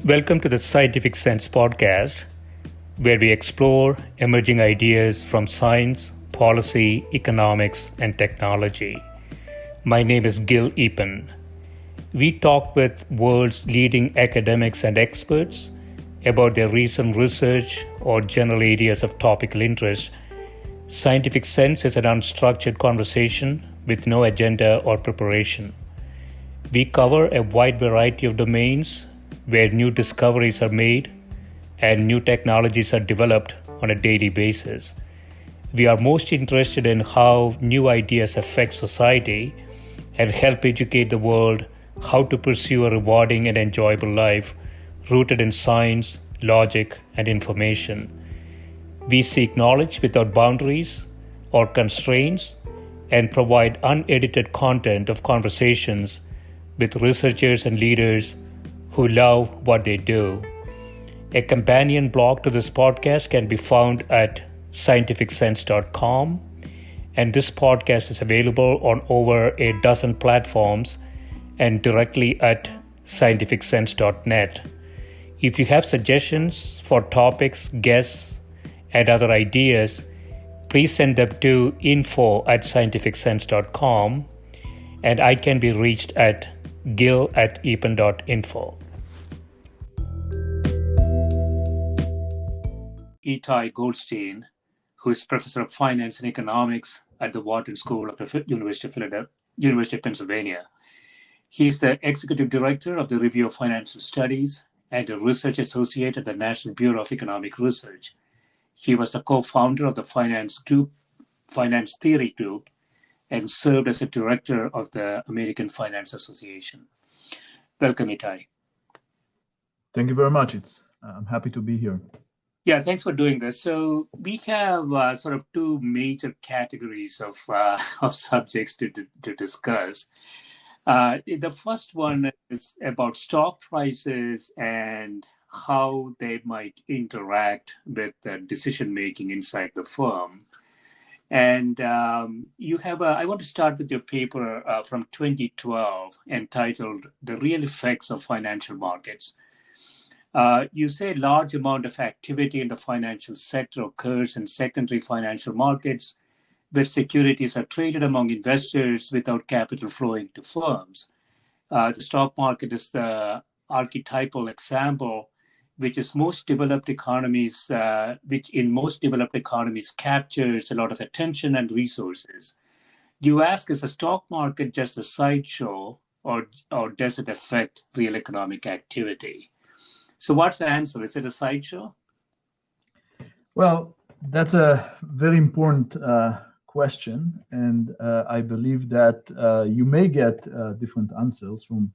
Welcome to the Scientific Sense podcast, where we explore emerging ideas from science, policy, economics, and technology. My name is Gil Eapen. We talk with world's leading academics and experts about their recent research or general areas of topical interest. Scientific Sense is an unstructured conversation with no agenda or preparation. We cover a wide variety of domains where new discoveries are made and new technologies are developed on a daily basis. We are most interested in how new ideas affect society and help educate the world how to pursue a rewarding and enjoyable life rooted in science, logic, and information. We seek knowledge without boundaries or constraints and provide unedited content of conversations with researchers and leaders who love what they do. A companion blog to this podcast can be found at scientificsense.com, and this podcast is available on over a dozen platforms and directly at scientificsense.net. If you have suggestions for topics, guests, and other ideas, please send them to info@scientificsense.com, and I can be reached at gil@eapen.info. Itay Goldstein, who is professor of finance and economics at the Wharton School of the University of Pennsylvania. He is the executive director of the Review of Financial Studies and a research associate at the National Bureau of Economic Research. He was a co-founder of the Finance Theory Group and served as a director of the American Finance Association. Welcome, Itay. Thank you very much. I'm happy to be here. Yeah, thanks for doing this. So we have sort of two major categories of subjects to discuss. The first one is about stock prices and how they might interact with decision-making inside the firm. And you have I want to start with your paper from 2012 entitled "The Real Effects of Financial Markets." You say a large amount of activity in the financial sector occurs in secondary financial markets, where securities are traded among investors without capital flowing to firms. The stock market is the archetypal example, which in most developed economies captures a lot of attention and resources. You ask, is the stock market just a sideshow, or does it affect real economic activity? So what's the answer? Is it a sideshow? Well, that's a very important question, and I believe that you may get different answers from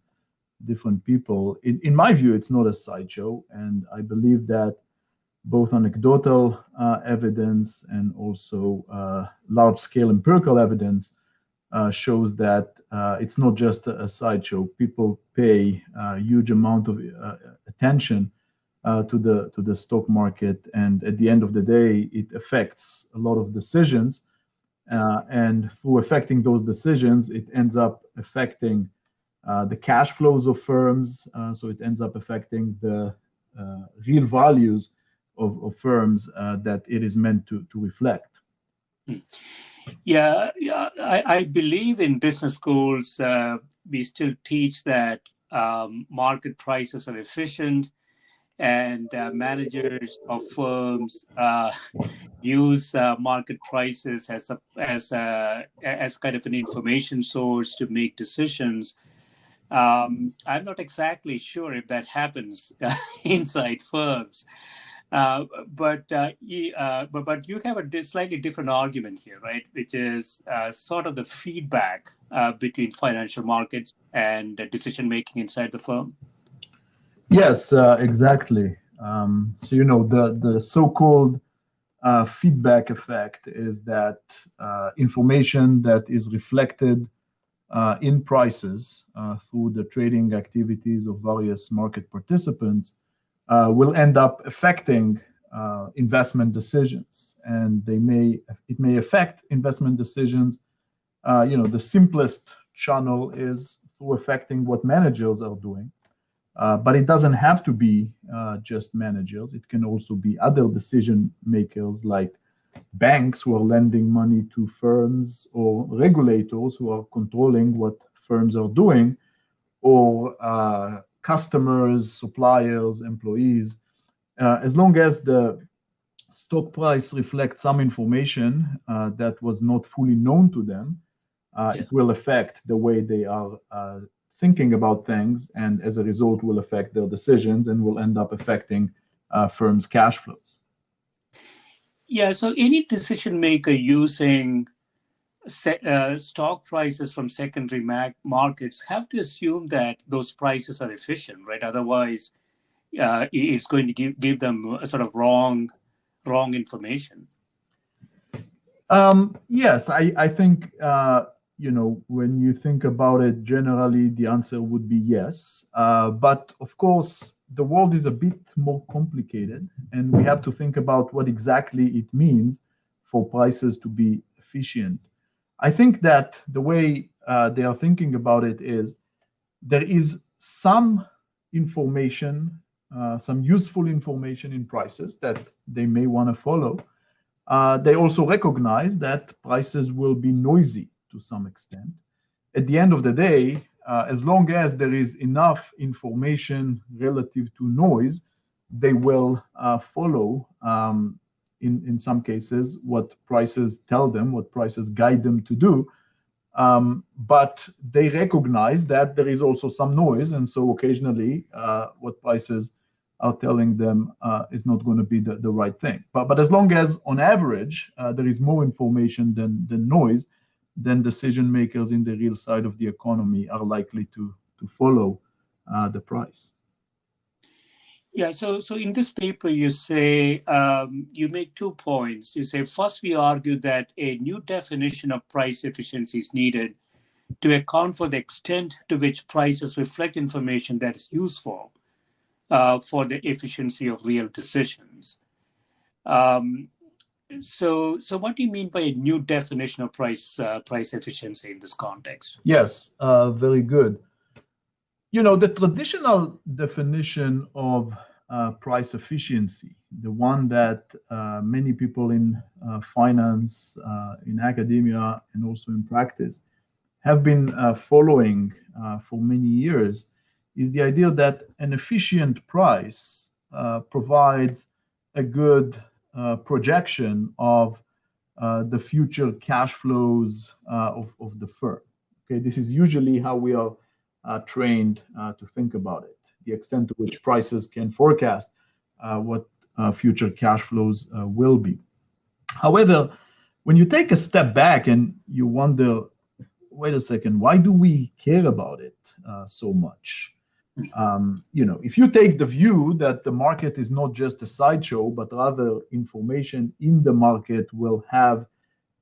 different people. In my view, it's not a sideshow, and I believe that both anecdotal evidence and also large-scale empirical evidence shows that it's not just a sideshow. People pay a huge amount of attention to the stock market, and at the end of the day, it affects a lot of decisions. And through affecting those decisions, it ends up affecting the cash flows of firms. So it ends up affecting the real values of firms that it is meant to reflect. Yeah, I believe in business schools, we still teach that market prices are efficient, and managers of firms use market prices as kind of an information source to make decisions. I'm not exactly sure if that happens inside firms. But you have a slightly different argument here, right? Which is sort of the feedback between financial markets and decision making inside the firm. Yes, exactly. So the so-called feedback effect is that information that is reflected in prices through the trading activities of various market participants will end up affecting investment decisions, and it may affect investment decisions. The simplest channel is through affecting what managers are doing. But it doesn't have to be just managers. It can also be other decision makers like banks who are lending money to firms, or regulators who are controlling what firms are doing, or customers, suppliers, employees. As long as the stock price reflects some information that was not fully known to them, it will affect the way they are thinking about things, and as a result will affect their decisions and will end up affecting firms' cash flows. Yeah, so any decision maker using stock prices from secondary markets have to assume that those prices are efficient, right? Otherwise, it's going to give them a sort of wrong information. Yes, I think when you think about it, generally the answer would be yes. But of course, the world is a bit more complicated, and we have to think about what exactly it means for prices to be efficient. I think that the way they are thinking about it is there is some information, some useful information in prices that they may want to follow. They also recognize that prices will be noisy to some extent. At the end of the day, as long as there is enough information relative to noise, they will follow, in some cases, what prices tell them, what prices guide them to do. But they recognize that there is also some noise, and so occasionally what prices are telling them is not going to be the right thing. But as long as, on average, there is more information than noise, then decision makers in the real side of the economy are likely to follow the price. Yeah, so in this paper, you say, you make 2 points. You say, first, we argue that a new definition of price efficiency is needed to account for the extent to which prices reflect information that is useful for the efficiency of real decisions. So what do you mean by a new definition of price efficiency in this context? Yes, very good. The traditional definition of price efficiency, the one that many people in finance, in academia, and also in practice have been following for many years, is the idea that an efficient price provides a good projection of the future cash flows of the firm. Okay, this is usually how we are trained to think about it, the extent to which prices can forecast what future cash flows will be. However, when you take a step back and you wonder, wait a second, why do we care about it so much? If you take the view that the market is not just a sideshow, but rather information in the market will have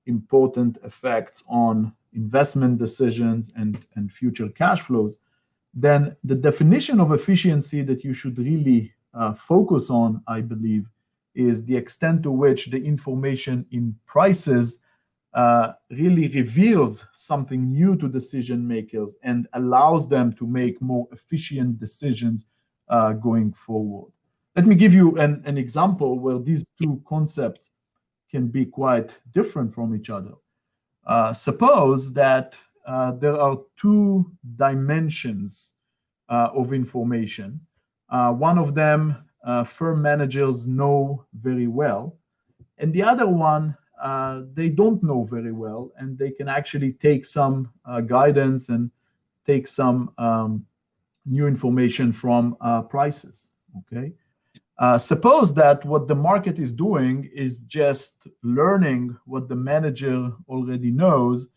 important effects on investment decisions and future cash flows, then the definition of efficiency that you should really focus on, I believe, is the extent to which the information in prices really reveals something new to decision makers and allows them to make more efficient decisions going forward. Let me give you an example where these two concepts can be quite different from each other. Suppose that there are two dimensions of information. One of them firm managers know very well, and the other one they don't know very well, and they can actually take some guidance and take some new information from prices. Okay. Suppose that what the market is doing is just learning what the manager already knows,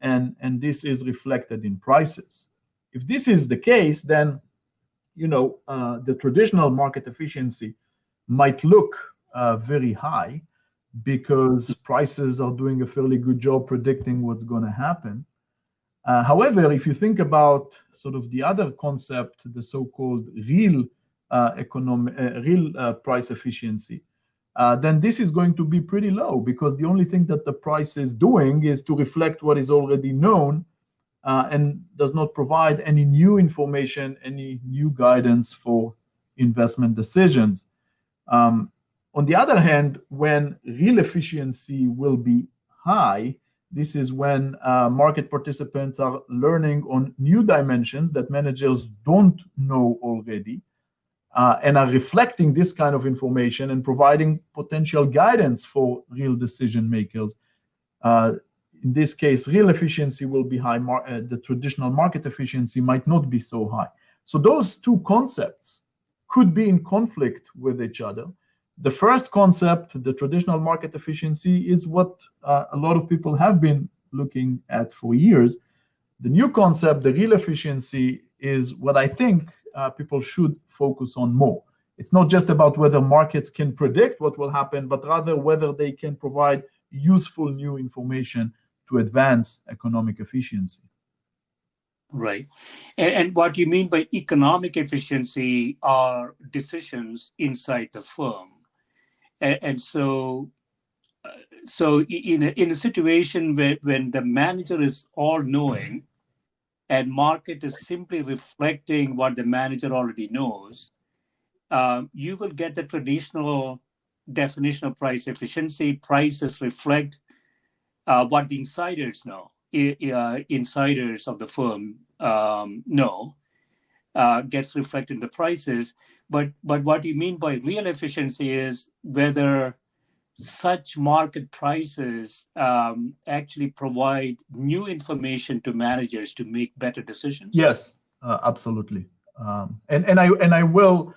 and this is reflected in prices. If this is the case, then the traditional market efficiency might look very high because prices are doing a fairly good job predicting what's going to happen. However, if you think about sort of the other concept, the so-called real price efficiency, then this is going to be pretty low, because the only thing that the price is doing is to reflect what is already known, and does not provide any new information, any new guidance for investment decisions. On the other hand, when real efficiency will be high, this is when market participants are learning on new dimensions that managers don't know already, and are reflecting this kind of information and providing potential guidance for real decision makers. In this case, real efficiency will be high. The traditional market efficiency might not be so high. So those two concepts could be in conflict with each other. The first concept, the traditional market efficiency, is what a lot of people have been looking at for years. The new concept, the real efficiency, is what I think people should focus on more. It's not just about whether markets can predict what will happen, but rather whether they can provide useful new information to advance economic efficiency. Right. And what you mean by economic efficiency are decisions inside the firm. And so in a situation where when the manager is all-knowing and market is simply reflecting what the manager already knows, you will get the traditional definition of price efficiency. Prices reflect what the insiders know, insiders of the firm know, gets reflected in the prices. But what you mean by real efficiency is whether such market prices actually provide new information to managers to make better decisions. Yes, absolutely. And I will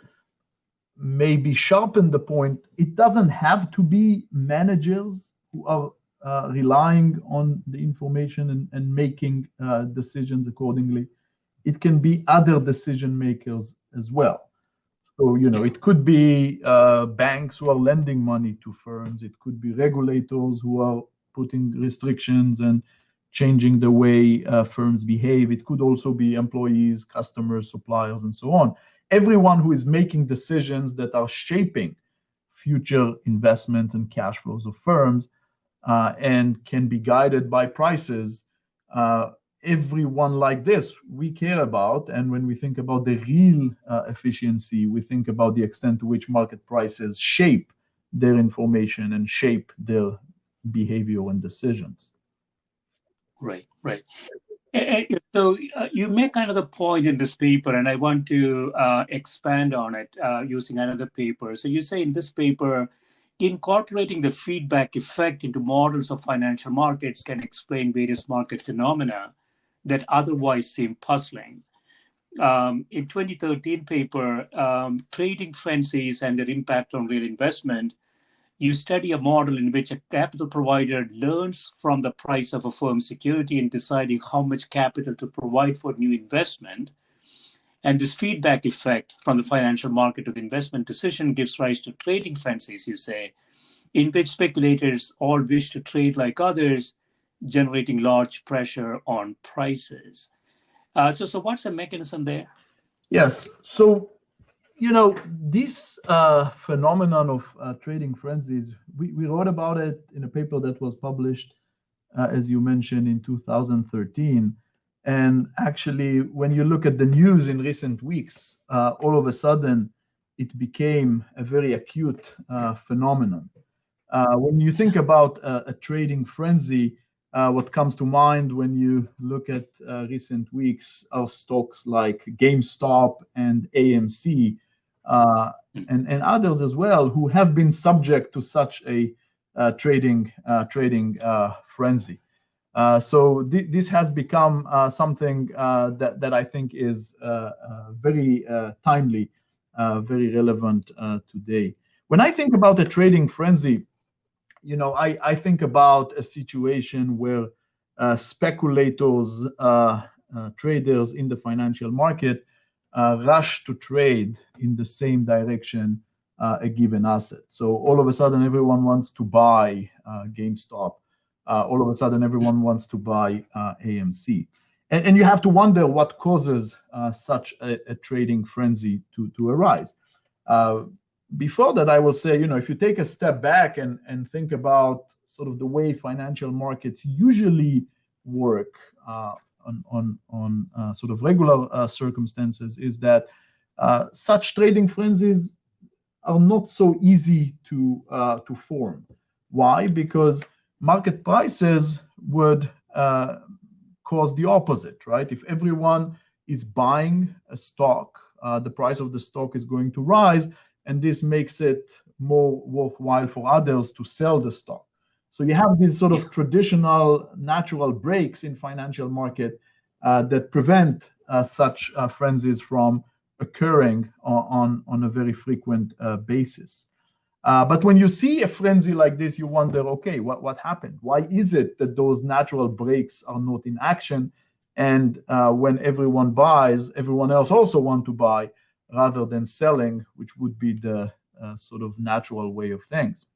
maybe sharpen the point. It doesn't have to be managers who are relying on the information and making decisions accordingly. It can be other decision makers as well. So, it could be banks who are lending money to firms. It could be regulators who are putting restrictions and changing the way firms behave. It could also be employees, customers, suppliers, and so on. Everyone who is making decisions that are shaping future investment and cash flows of firms and can be guided by prices. Everyone like this we care about, and when we think about the real efficiency, we think about the extent to which market prices shape their information and shape their behavior and decisions. Right. So you make another point in this paper, and I want to expand on it using another paper. So you say in this paper, incorporating the feedback effect into models of financial markets can explain various market phenomena that otherwise seem puzzling. In 2013 paper, Trading Frenzies and Their Impact on Real Investment, you study a model in which a capital provider learns from the price of a firm's security in deciding how much capital to provide for new investment. And this feedback effect from the financial market to the investment decision gives rise to trading frenzies, you say, in which speculators all wish to trade like others, generating large pressure on prices. So what's the mechanism there? Yes. So, this phenomenon of trading frenzies, we wrote about it in a paper that was published, as you mentioned, in 2013. And actually, when you look at the news in recent weeks, all of a sudden, it became a very acute phenomenon. When you think about a trading frenzy, what comes to mind when you look at recent weeks are stocks like GameStop and AMC and others as well, who have been subject to such a trading frenzy. So this has become something that I think is very timely, very relevant today. When I think about a trading frenzy, I think about a situation where speculators, traders in the financial market rush to trade in the same direction a given asset. So all of a sudden, everyone wants to buy GameStop. All of a sudden, everyone wants to buy AMC. And you have to wonder what causes such a trading frenzy to arise. Before that, I will say, if you take a step back and think about sort of the way financial markets usually work sort of regular circumstances is that such trading frenzies are not so easy to form. Why? Because market prices would cause the opposite, right? If everyone is buying a stock, the price of the stock is going to rise, and this makes it more worthwhile for others to sell the stock. So you have these sort of traditional natural breaks in financial market that prevent such frenzies from occurring on a very frequent basis. But when you see a frenzy like this, you wonder, okay, what happened? Why is it that those natural breaks are not in action? And when everyone buys, everyone else also want to buy rather than selling, which would be the sort of natural way of things.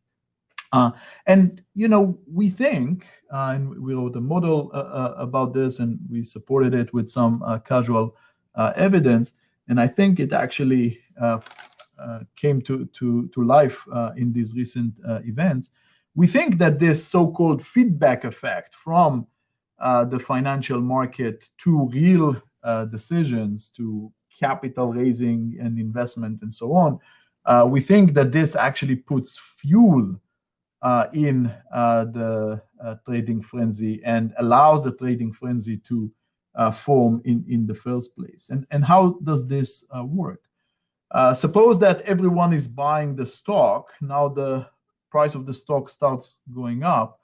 And we think, and we wrote a model about this, and we supported it with some casual evidence. And I think it actually came to life in these recent events. We think that this so-called feedback effect from the financial market to real decisions, to capital raising and investment and so on, we think that this actually puts fuel in the trading frenzy and allows the trading frenzy to form in the first place. And how does this work? Suppose that everyone is buying the stock. Now the price of the stock starts going up.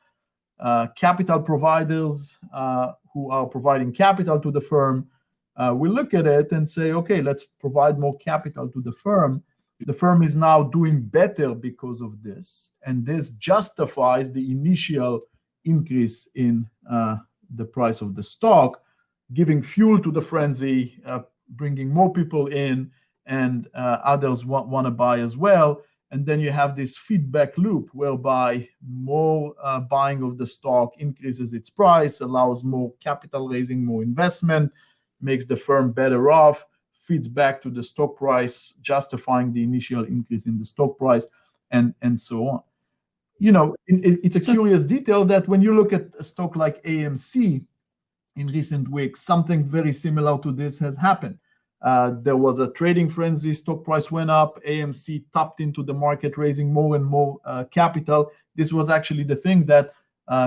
Capital providers who are providing capital to the firm will look at it and say, okay, let's provide more capital to the firm. The firm is now doing better because of this, and this justifies the initial increase in the price of the stock, giving fuel to the frenzy, bringing more people in, and others want to buy as well. And then you have this feedback loop whereby more buying of the stock increases its price, allows more capital raising, more investment, makes the firm better off, feeds back to the stock price, justifying the initial increase in the stock price, and so on. It's a curious detail that when you look at a stock like AMC in recent weeks, something very similar to this has happened. There was a trading frenzy, stock price went up, AMC tapped into the market, raising more and more capital. This was actually the thing that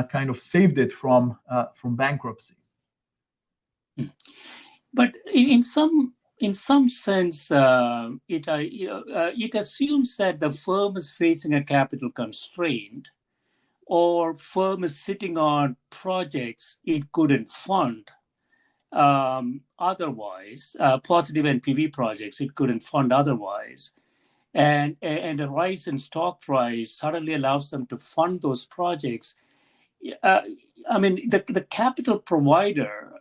kind of saved it from bankruptcy. But in some sense, it assumes that the firm is facing a capital constraint, or firm is sitting on projects it couldn't fund otherwise, positive NPV projects it couldn't fund otherwise, and a rise in stock price suddenly allows them to fund those projects. I mean, the capital provider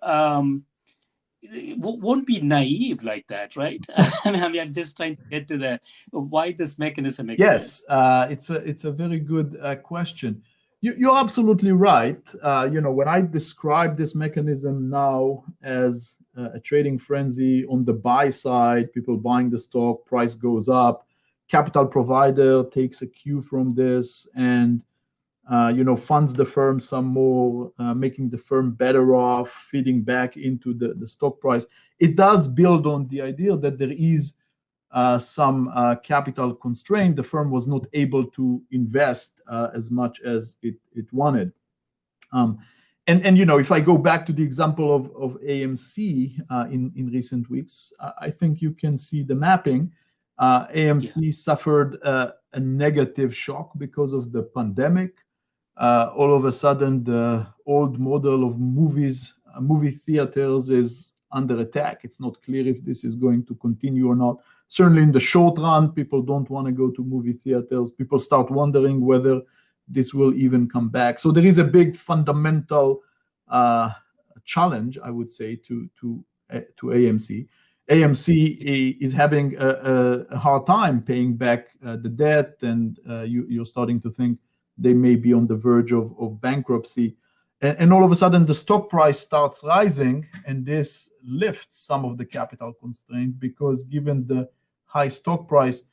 won't be naive like that, right? I mean, I'm just trying to get to why this mechanism makes sense. Yes, it's a very good question. You're absolutely right. When I describe this mechanism now as a trading frenzy on the buy side, people buying the stock, price goes up, capital provider takes a cue from this and funds the firm some more, making the firm better off, feeding back into the stock price. It does build on the idea that there is some capital constraint. The firm was not able to invest as much as it wanted. And if I go back to the example of AMC in recent weeks, I think you can see the mapping. AMC suffered a negative shock because of the pandemic. All of a sudden, the old model of movie theaters is under attack. It's not clear if this is going to continue or not. Certainly in the short run, people don't want to go to movie theaters. People start wondering whether this will even come back. So there is a big fundamental challenge, I would say, to AMC. AMC is having a hard time paying back the debt, and you're starting to think they may be on the verge of bankruptcy. And all of a sudden, the stock price starts rising, and this lifts some of the capital constraint, because given the high stock price,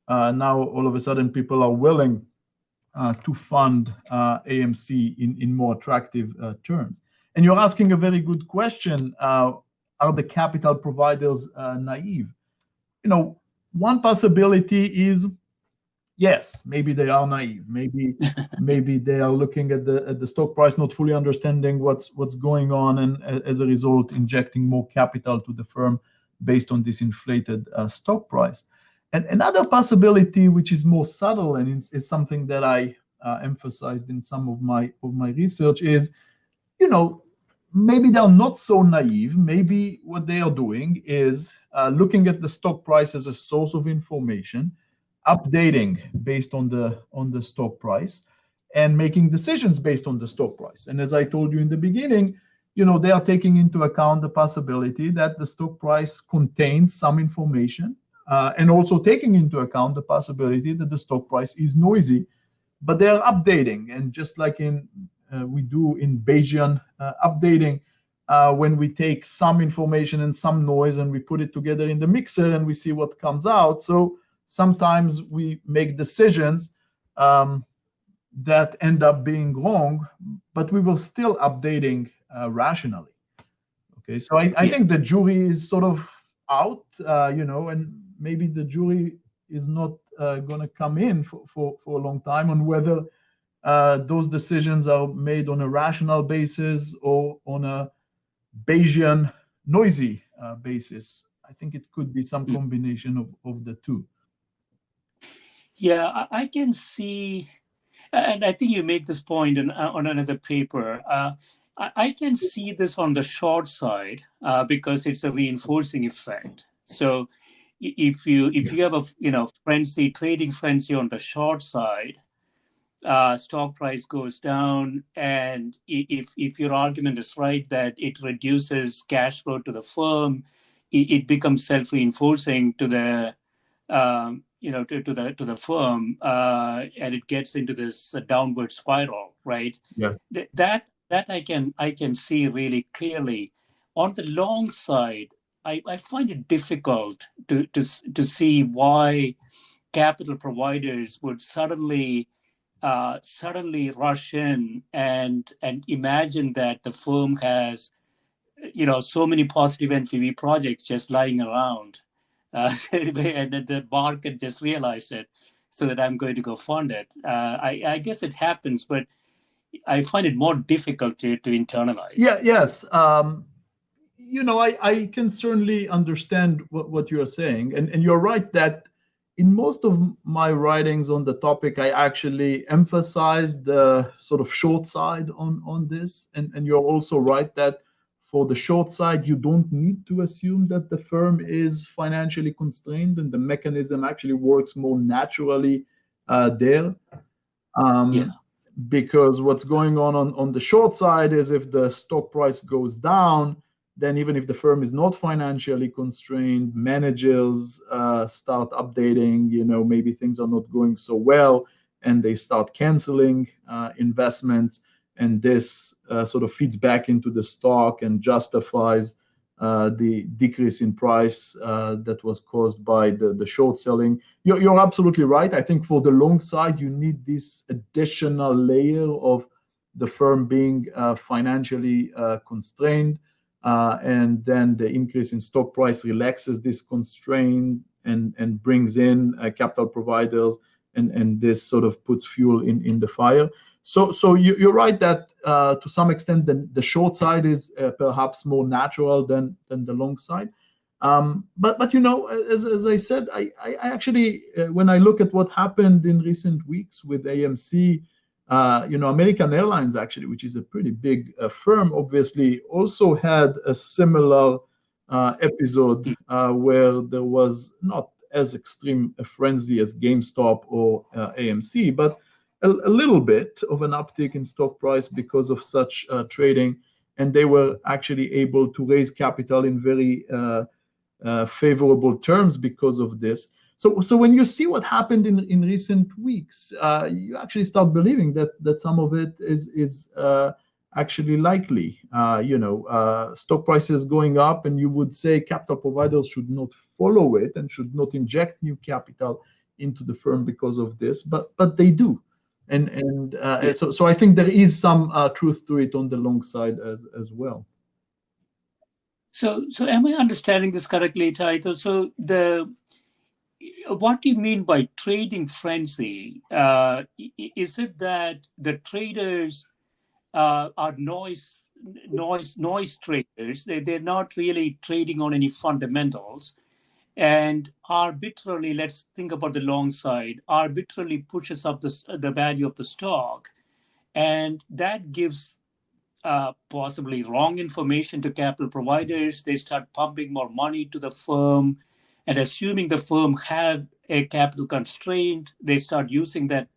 now all of a sudden people are willing to fund AMC in more attractive terms. And you're asking a very good question. Are the capital providers naive? One possibility is, yes, maybe they are naive. Maybe they are looking at the stock price, not fully understanding what's going on, and as a result, injecting more capital to the firm based on this inflated stock price. And another possibility, which is more subtle and is something that I emphasized in some of my research, is, maybe they're not so naive. Maybe what they are doing is looking at the stock price as a source of information, updating based on the stock price, and making decisions based on the stock price. And as I told you in the beginning, they are taking into account the possibility that the stock price contains some information, and also taking into account the possibility that the stock price is noisy, but they are updating. And just like we do in Bayesian updating, when we take some information and some noise and we put it together in the mixer and we see what comes out. So sometimes we make decisions that end up being wrong, but we will still updating rationally. Okay, so I think the jury is sort of out, and maybe the jury is not going to come in for a long time on whether those decisions are made on a rational basis or on a Bayesian noisy basis. I think it could be some combination of the two. Yeah, I can see, and I think you make this point on another paper. I can see this on the short side because it's a reinforcing effect. So if you have a frenzy, trading frenzy on the short side, stock price goes down, and if your argument is right that it reduces cash flow to the firm, it becomes self-reinforcing to the to the firm, and it gets into this downward spiral, right? Yeah. That I can see really clearly. On the long side, I find it difficult to see why capital providers would suddenly rush in and imagine that the firm has so many positive NPV projects just lying around, and that the market just realized it, so that I'm going to go fund it. I guess it happens, but I find it more difficult to internalize. Yes. I can certainly understand what you're saying, and you're right that in most of my writings on the topic, I actually emphasize the sort of short side on this, and you're also right that for the short side, you don't need to assume that the firm is financially constrained, and the mechanism actually works more naturally there. Because what's going on the short side is if the stock price goes down, then even if the firm is not financially constrained, managers start updating, maybe things are not going so well, and they start canceling investments. And this sort of feeds back into the stock and justifies the decrease in price that was caused by the short selling. You're absolutely right. I think for the long side, you need this additional layer of the firm being financially constrained. And then the increase in stock price relaxes this constraint and brings in capital providers, and this sort of puts fuel in the fire. So you're right that to some extent the short side is perhaps more natural than the long side. But as I said, I actually when I look at what happened in recent weeks with AMC, American Airlines actually, which is a pretty big firm, obviously also had a similar episode where there was not as extreme a frenzy as GameStop or AMC, but a little bit of an uptick in stock price because of such trading, and they were actually able to raise capital in very favorable terms because of this. So when you see what happened in recent weeks, you actually start believing that some of it is actually likely. Stock prices going up, and you would say capital providers should not follow it and should not inject new capital into the firm because of this, but they do. So I think there is some truth to it on the long side as well. So am I understanding this correctly, Taito? So what do you mean by trading frenzy? Is it that the traders are noise traders? They're not really trading on any fundamentals, and arbitrarily, let's think about the long side, arbitrarily pushes up the value of the stock, and that gives possibly wrong information to capital providers. They start pumping more money to the firm, and assuming the firm had a capital constraint, they start using that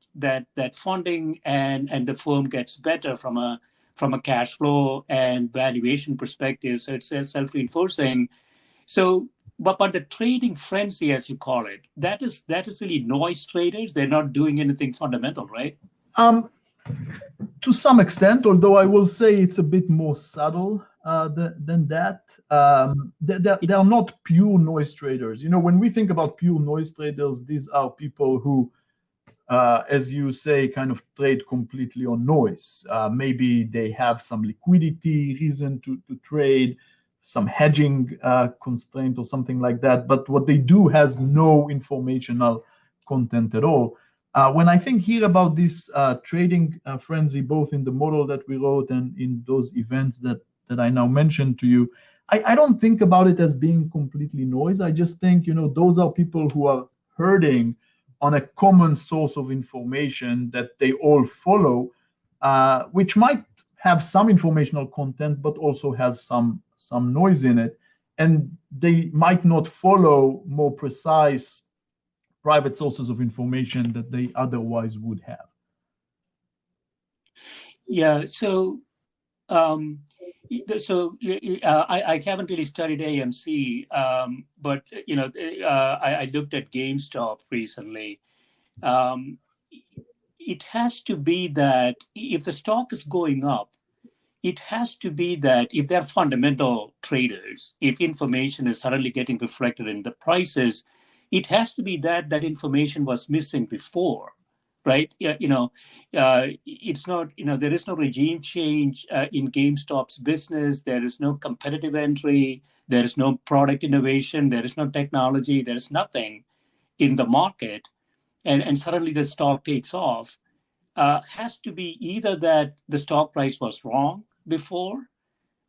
funding, and the firm gets better from a cash flow and valuation perspective. So it's self-reinforcing. So, but the trading frenzy, as you call it, that is really noise traders. They're not doing anything fundamental, right? To some extent, although I will say it's a bit more subtle than that. They are not pure noise traders. When we think about pure noise traders, these are people who, as you say, kind of trade completely on noise. Maybe they have some liquidity reason to trade, some hedging constraint or something like that. But what they do has no informational content at all. When I think here about this trading frenzy, both in the model that we wrote and in those events that I now mentioned to you, I don't think about it as being completely noise. I just think, those are people who are herding on a common source of information that they all follow, which might have some informational content, but also has some noise in it. And they might not follow more precise private sources of information that they otherwise would have. Yeah. So, I haven't really studied AMC, but I looked at GameStop recently. It has to be that if the stock is going up, it has to be that if they're fundamental traders, if information is suddenly getting reflected in the prices, it has to be that information was missing before, right? It's not, there is no regime change in GameStop's business. There is no competitive entry. There is no product innovation. There is no technology. There is nothing in the market. And suddenly the stock takes off. Has to be either that the stock price was wrong before,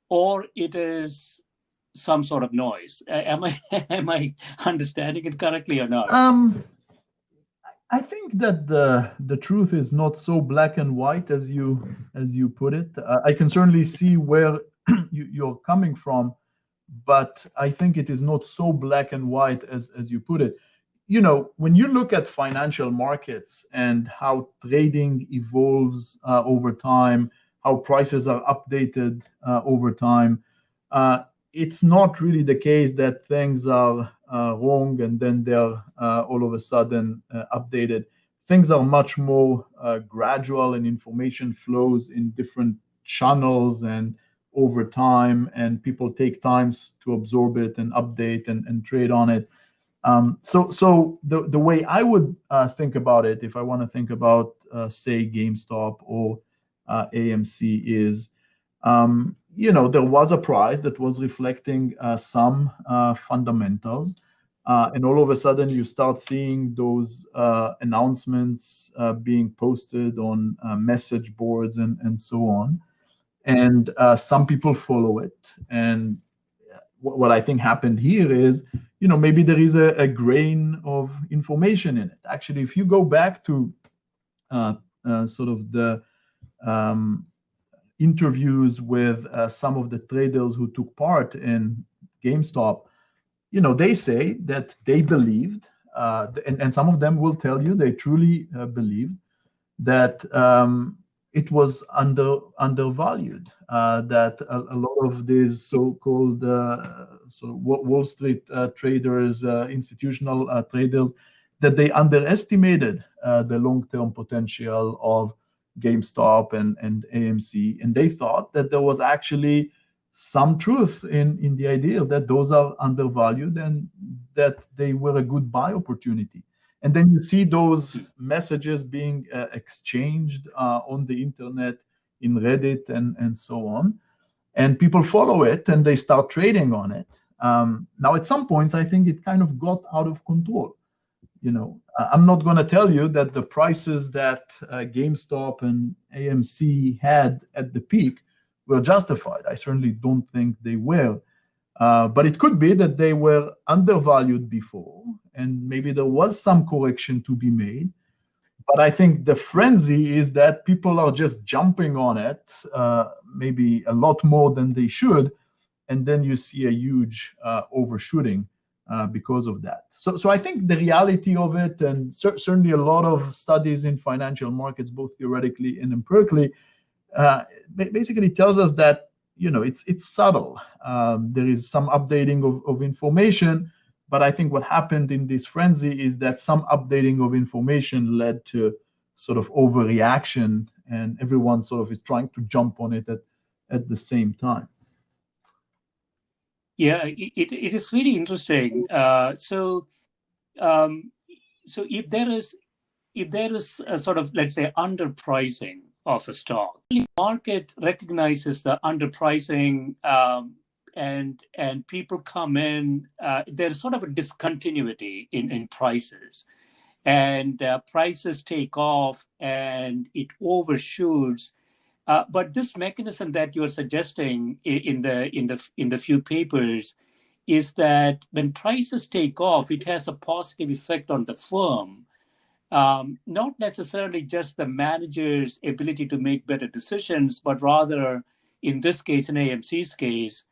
or it is some sort of noise. Am I understanding it correctly or not? I think that the truth is not so black and white as you put it. I can certainly see where you're coming from, but I think it is not so black and white as you put it. When you look at financial markets and how trading evolves over time, how prices are updated over time, it's not really the case that things are wrong and then they're all of a sudden updated. Things are much more gradual, and information flows in different channels and over time, and people take times to absorb it and update and trade on it. So the way I would think about it, if I want to think about, say, GameStop or AMC, is, there was a price that was reflecting some fundamentals, and all of a sudden you start seeing those announcements being posted on message boards and so on, and some people follow it. And what I think happened here is, maybe there is a grain of information in it. Actually, if you go back to sort of the interviews with some of the traders who took part in GameStop, they say that they believed, and some of them will tell you they truly believed that it was undervalued, that a lot of these so-called sort of Wall Street traders, institutional traders, that they underestimated the long-term potential of GameStop and AMC, and they thought that there was actually some truth in the idea that those are undervalued and that they were a good buy opportunity. And then you see those messages being exchanged on the internet, in Reddit, and so on. And people follow it and they start trading on it. Now, at some points, I think it kind of got out of control. I'm not going to tell you that the prices that GameStop and AMC had at the peak were justified. I certainly don't think they were. But it could be that they were undervalued before, and maybe there was some correction to be made. But I think the frenzy is that people are just jumping on it, maybe a lot more than they should, and then you see a huge overshooting because of that. So I think the reality of it, and certainly a lot of studies in financial markets, both theoretically and empirically, basically tells us that it's subtle. There is some updating of information, but I think what happened in this frenzy is that some updating of information led to sort of overreaction, and everyone sort of is trying to jump on it at the same time. Yeah, it is really interesting. So if there is a sort of, let's say, underpricing of a stock, the market recognizes the underpricing, and people come in. There's sort of a discontinuity in prices, and prices take off, and it overshoots. But this mechanism that you're suggesting in the few papers is that when prices take off, it has a positive effect on the firm, not necessarily just the manager's ability to make better decisions, but rather, in this case, in AMC's case,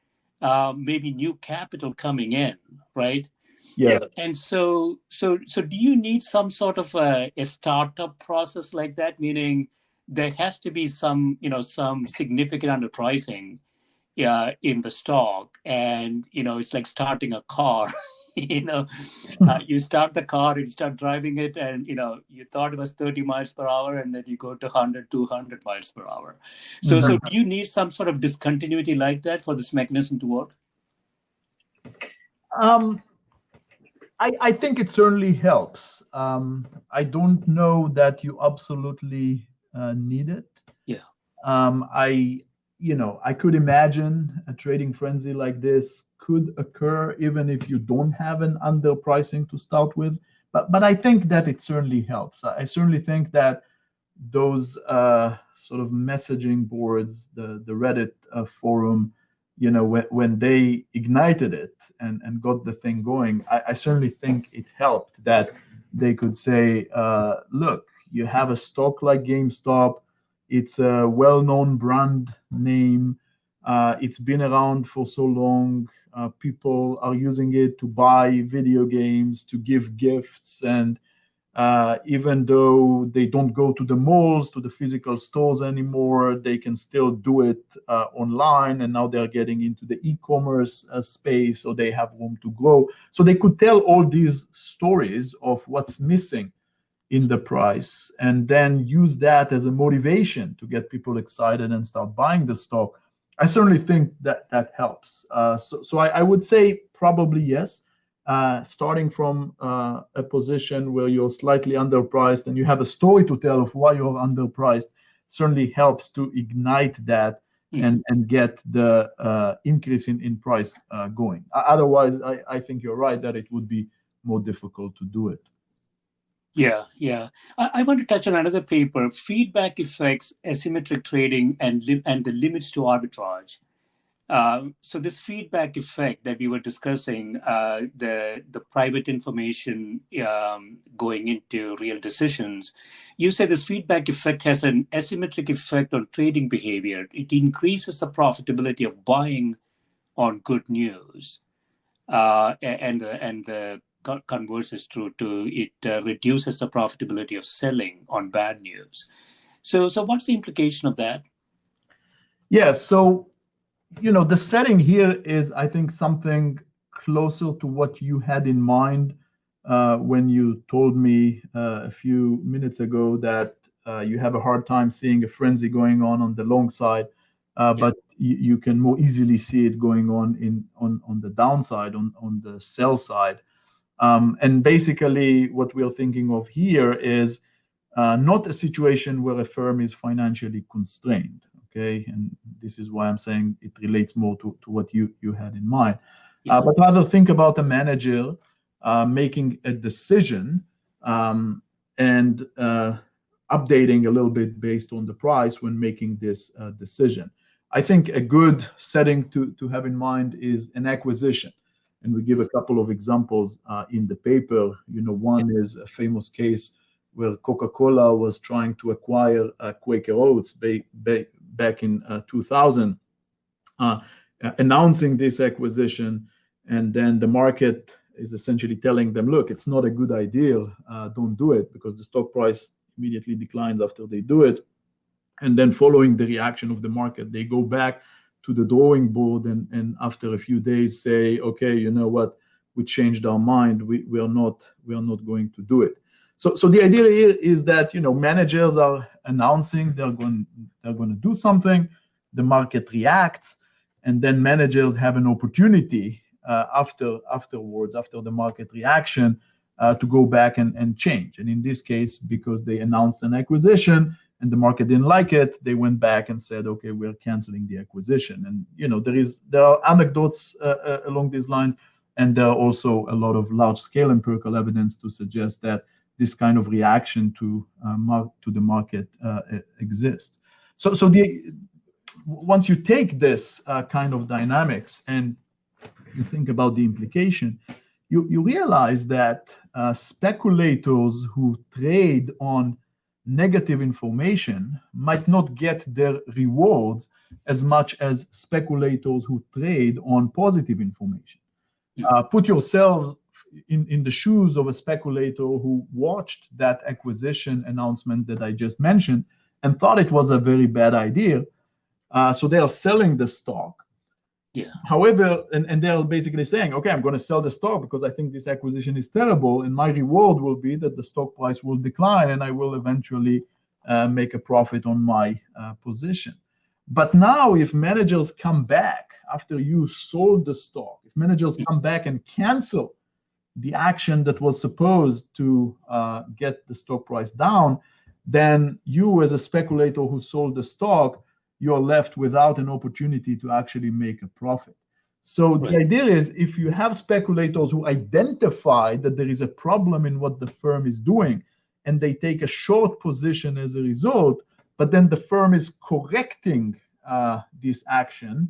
maybe new capital coming in, right? Yes. And so do you need some sort of a startup process like that? Meaning, there has to be some significant underpricing in the stock, and it's like starting a car. You start the car, you start driving it, and you thought it was 30 miles per hour, and then you go to 100, 200 miles per hour. So do you need some sort of discontinuity like that for this mechanism to work? I think it certainly helps. I don't know that you absolutely need it. Yeah. I could imagine a trading frenzy like this could occur even if you don't have an underpricing to start with. But I think that it certainly helps. I certainly think that those sort of messaging boards, the Reddit forum, when they ignited it and got the thing going, I certainly think it helped that they could say, look, you have a stock like GameStop. It's a well-known brand name. It's been around for so long. People are using it to buy video games, to give gifts, and even though they don't go to the malls, to the physical stores anymore, they can still do it online. And now they're getting into the e-commerce space, so they have room to grow. So they could tell all these stories of what's missing in the price, and then use that as a motivation to get people excited and start buying the stock. I certainly think that helps. So I would say probably yes. Starting from a position where you're slightly underpriced and you have a story to tell of why you're underpriced certainly helps to ignite that and get the increase in price going. Otherwise, I think you're right that it would be more difficult to do it. Yeah. I want to touch on another paper, Feedback Effects, Asymmetric Trading, and the Limits to Arbitrage. So this feedback effect that we were discussing, the private information going into real decisions, you said this feedback effect has an asymmetric effect on trading behavior. It increases the profitability of buying on good news, and the converse is true too. It reduces the profitability of selling on bad news. So what's the implication of that? Yeah, so the setting here is, I think, something closer to what you had in mind when you told me a few minutes ago that you have a hard time seeing a frenzy going on the long side, but you can more easily see it going on the downside, on the sell side. And basically, what we're thinking of here is not a situation where a firm is financially constrained. Okay, and this is why I'm saying it relates more to what you had in mind. But rather think about a manager making a decision and updating a little bit based on the price when making this decision. I think a good setting to have in mind is an acquisition. And we give a couple of examples in the paper. One is a famous case where Coca-Cola was trying to acquire Quaker Oats back in 2000, announcing this acquisition, and then the market is essentially telling them, look, it's not a good idea, don't do it, because the stock price immediately declines after they do it. And then following the reaction of the market, they go back to the drawing board and after a few days say, okay, you know what, we changed our mind, we are not going to do it. So the idea here is that managers are announcing they're going to do something, the market reacts, and then managers have an opportunity afterwards, after the market reaction, to go back and change. And in this case, because they announced an acquisition and the market didn't like it, they went back and said, okay, we're canceling the acquisition. And there are anecdotes along these lines, and there are also a lot of large-scale empirical evidence to suggest that this kind of reaction to the market exists. So once you take this kind of dynamics and you think about the implication, you realize that speculators who trade on negative information might not get their rewards as much as speculators who trade on positive information. Put yourself in the shoes of a speculator who watched that acquisition announcement that I just mentioned and thought it was a very bad idea. So they are selling the stock. However, and they're basically saying, okay, I'm going to sell the stock because I think this acquisition is terrible, and my reward will be that the stock price will decline and I will eventually make a profit on my position. But now if managers come back after you sold the stock, if managers come back and cancel the action that was supposed to get the stock price down, then you as a speculator who sold the stock, you're left without an opportunity to actually make a profit. So the idea is, if you have speculators who identify that there is a problem in what the firm is doing, and they take a short position as a result, but then the firm is correcting this action,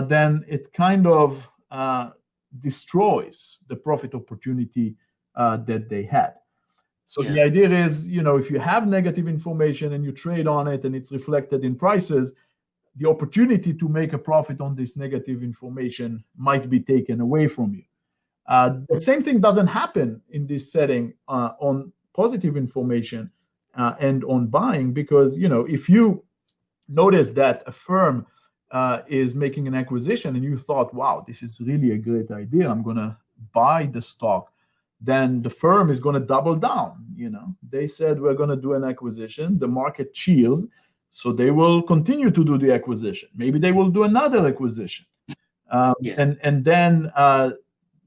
then it kind of destroys the profit opportunity that they had. So the idea is, if you have negative information and you trade on it and it's reflected in prices, the opportunity to make a profit on this negative information might be taken away from you. The same thing doesn't happen in this setting on positive information and on buying, because, if you notice that a firm is making an acquisition and you thought, wow, this is really a great idea, I'm going to buy the stock, then the firm is going to double down. They said, we're going to do an acquisition. The market cheers, so they will continue to do the acquisition. Maybe they will do another acquisition. And then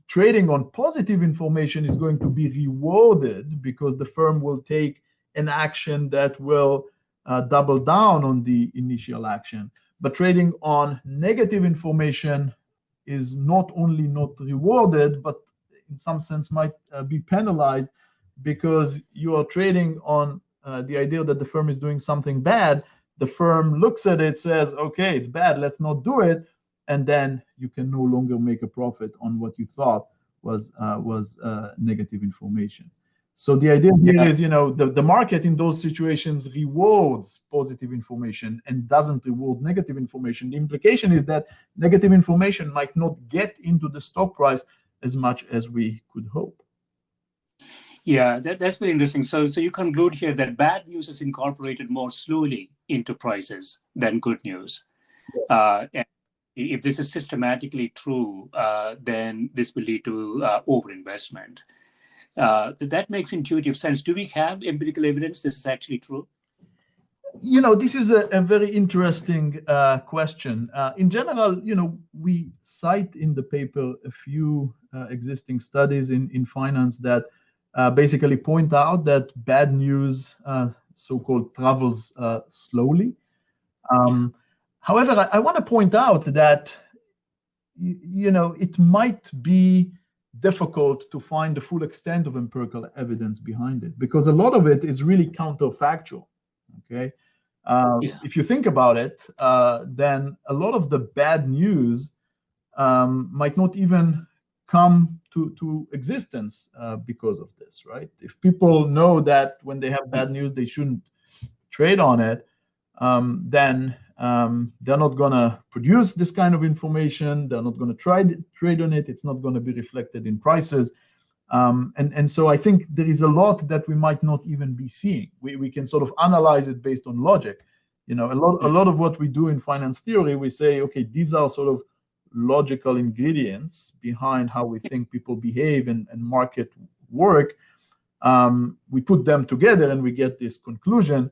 trading on positive information is going to be rewarded because the firm will take an action that will double down on the initial action. But trading on negative information is not only not rewarded, but in some sense might be penalized, because you are trading on the idea that the firm is doing something bad. The firm looks at it, says, okay, it's bad, let's not do it. And then you can no longer make a profit on what you thought was negative information. So the idea here is, the market in those situations rewards positive information and doesn't reward negative information. The implication is that negative information might not get into the stock price as much as we could hope. Yeah, that's very interesting. So you conclude here that bad news is incorporated more slowly into prices than good news. And if this is systematically true, then this will lead to overinvestment. That makes intuitive sense. Do we have empirical evidence this is actually true? This is a very interesting question. In general, we cite in the paper a few existing studies in finance that basically point out that bad news, so-called, travels slowly. However, I want to point out that it might be difficult to find the full extent of empirical evidence behind it, because a lot of it is really counterfactual. Okay, if you think about it, then a lot of the bad news might not even come to existence because of this, right? If people know that when they have bad news, they shouldn't trade on it, then they're not going to produce this kind of information. They're not going to trade on it. It's not going to be reflected in prices. And so I think there is a lot that we might not even be seeing. We can sort of analyze it based on logic. A lot of what we do in finance theory, we say, okay, these are sort of logical ingredients behind how we think people behave and market work. We put them together and we get this conclusion.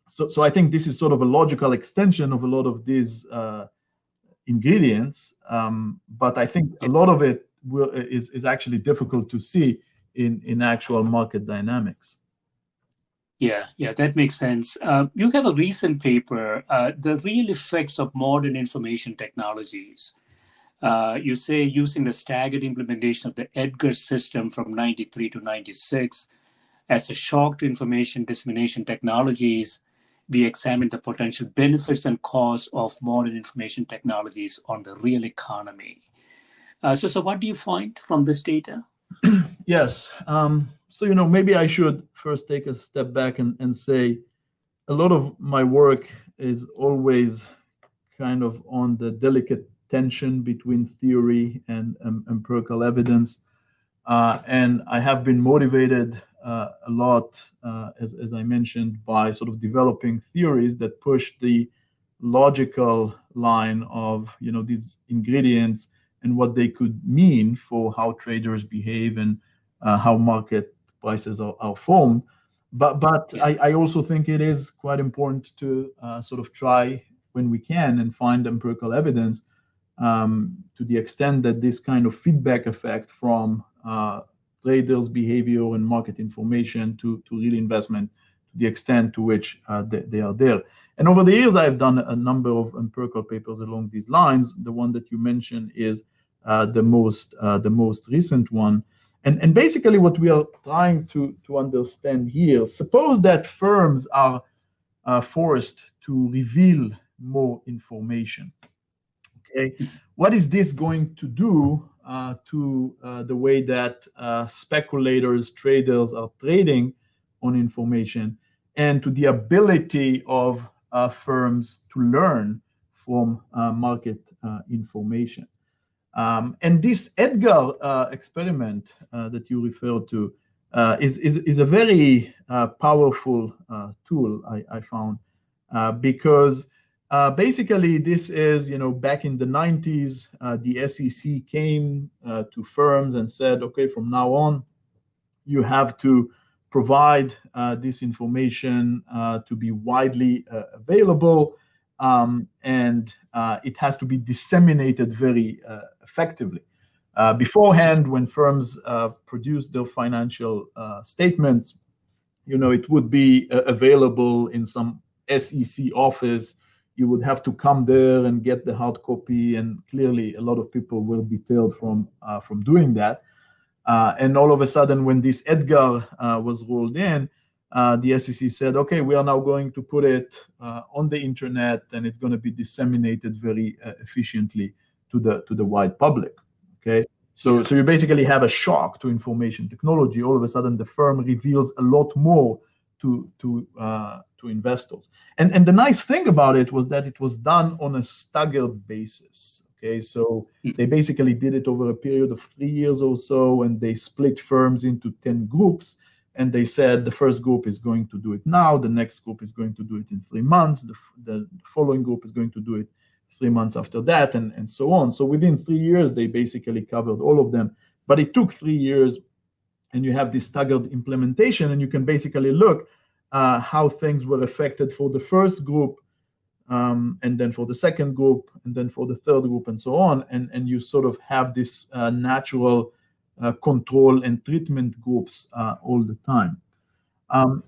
So I think this is sort of a logical extension of a lot of these ingredients, but I think a lot of it is actually difficult to see in actual market dynamics. Yeah, that makes sense. You have a recent paper, The Real Effects of Modern Information Technologies. You say, using the staggered implementation of the Edgar system from 93 to 96 as a shock to information dissemination technologies, we examined the potential benefits and costs of modern information technologies on the real economy. So what do you find from this data? Yes. So, maybe I should first take a step back and say a lot of my work is always kind of on the delicate tension between theory and empirical evidence. And I have been motivated a lot, as I mentioned, by sort of developing theories that push the logical line of these ingredients and what they could mean for how traders behave and how market prices are formed. But I also think it is quite important to sort of try when we can and find empirical evidence to the extent that this kind of feedback effect from traders' behavior and market information to real investment, to the extent to which they are there. And over the years, I've done a number of empirical papers along these lines. The one that you mentioned is the most recent one. And basically what we are trying to understand here, suppose that firms are forced to reveal more information. Okay, what is this going to do to the way that speculators, traders are trading on information, and to the ability of firms to learn from market information? And this Edgar experiment that you referred to is a very powerful tool, I found, because basically this is, back in the 90s, the SEC came to firms and said, okay, from now on, you have to provide this information to be widely available, and it has to be disseminated very effectively. Beforehand, when firms produced their financial statements, it would be available in some SEC office. You would have to come there and get the hard copy, and clearly a lot of people will be deterred from doing that. And all of a sudden, when this Edgar was rolled in, the SEC said, okay, we are now going to put it on the internet, and it's going to be disseminated very efficiently to the wide public. Okay, so you basically have a shock to information technology. All of a sudden, the firm reveals a lot more to investors. And the nice thing about it was that it was done on a staggered basis. Okay, so they basically did it over a period of 3 years or so, and they split firms into 10 groups. And they said the first group is going to do it now, the next group is going to do it in 3 months, the following group is going to do it 3 months after that, and so on. So within 3 years, they basically covered all of them. But it took 3 years, and you have this staggered implementation, and you can basically look how things were affected for the first group, and then for the second group, and then for the third group, and so on. And you sort of have this natural control and treatment groups all the time.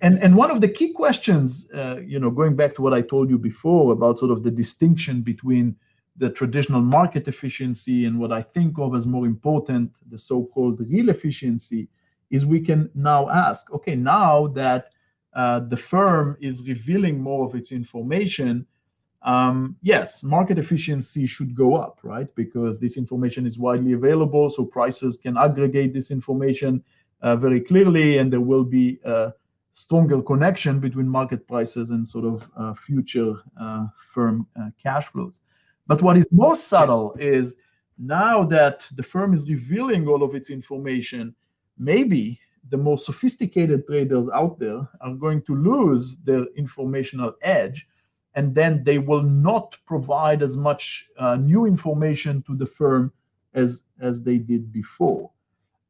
And one of the key questions, going back to what I told you before about sort of the distinction between the traditional market efficiency and what I think of as more important, the so-called real efficiency, is we can now ask, okay, now that the firm is revealing more of its information, yes, market efficiency should go up, right? Because this information is widely available, so prices can aggregate this information very clearly, and there will be a stronger connection between market prices and sort of future firm cash flows. But what is more subtle is now that the firm is revealing all of its information, maybe the more sophisticated traders out there are going to lose their informational edge, and then they will not provide as much new information to the firm as they did before.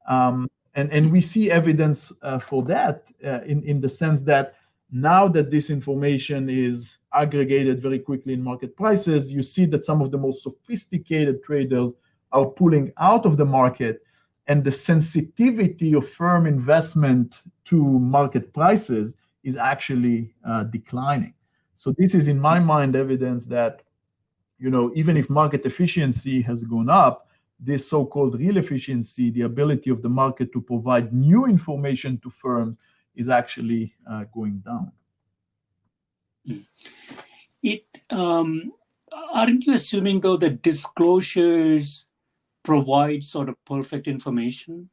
And we see evidence for that in the sense that now that this information is aggregated very quickly in market prices, you see that some of the most sophisticated traders are pulling out of the market, and the sensitivity of firm investment to market prices is actually declining. So this is, in my mind, evidence that, even if market efficiency has gone up, this so-called real efficiency, the ability of the market to provide new information to firms, is actually going down. Aren't you assuming, though, that disclosures provide sort of perfect information?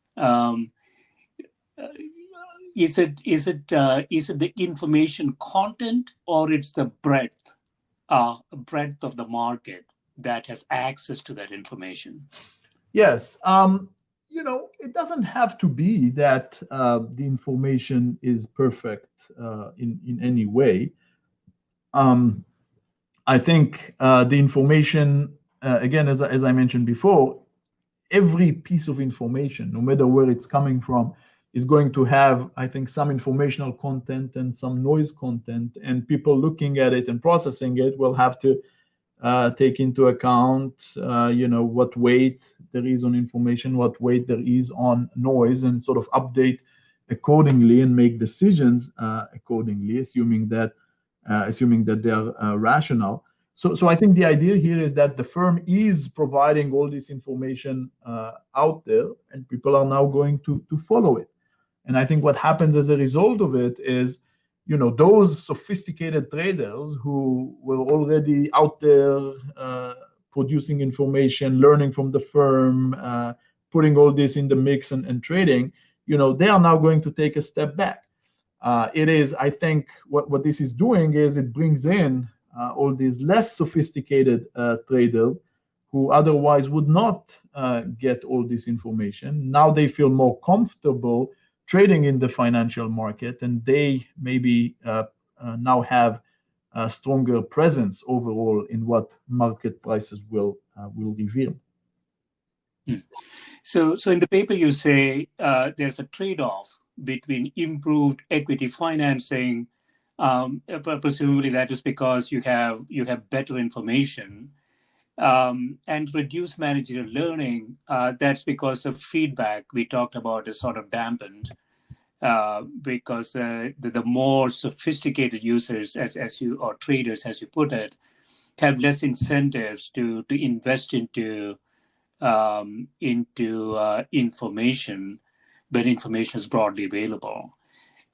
Is it the information content, or it's the breadth of the market that has access to that information? Yes. It doesn't have to be that the information is perfect in any way. I think the information, again, as I mentioned before, every piece of information, no matter where it's coming from, is going to have, I think, some informational content and some noise content, and people looking at it and processing it will have to take into account, what weight there is on information, what weight there is on noise, and sort of update accordingly and make decisions accordingly, assuming that they are rational. So I think the idea here is that the firm is providing all this information out there, and people are now going to follow it. And I think what happens as a result of it is, those sophisticated traders who were already out there producing information, learning from the firm, putting all this in the mix and trading, they are now going to take a step back. It is, I think, what this is doing is it brings in all these less sophisticated traders who otherwise would not get all this information. Now they feel more comfortable trading in the financial market, and they maybe now have a stronger presence overall in what market prices will reveal. So in the paper you say there's a trade-off between improved equity financing, presumably that is because you have better information, and reduced managerial learning. That's because of feedback we talked about is sort of dampened, because the more sophisticated users, or traders, as you put it, have less incentives to invest into information when information is broadly available.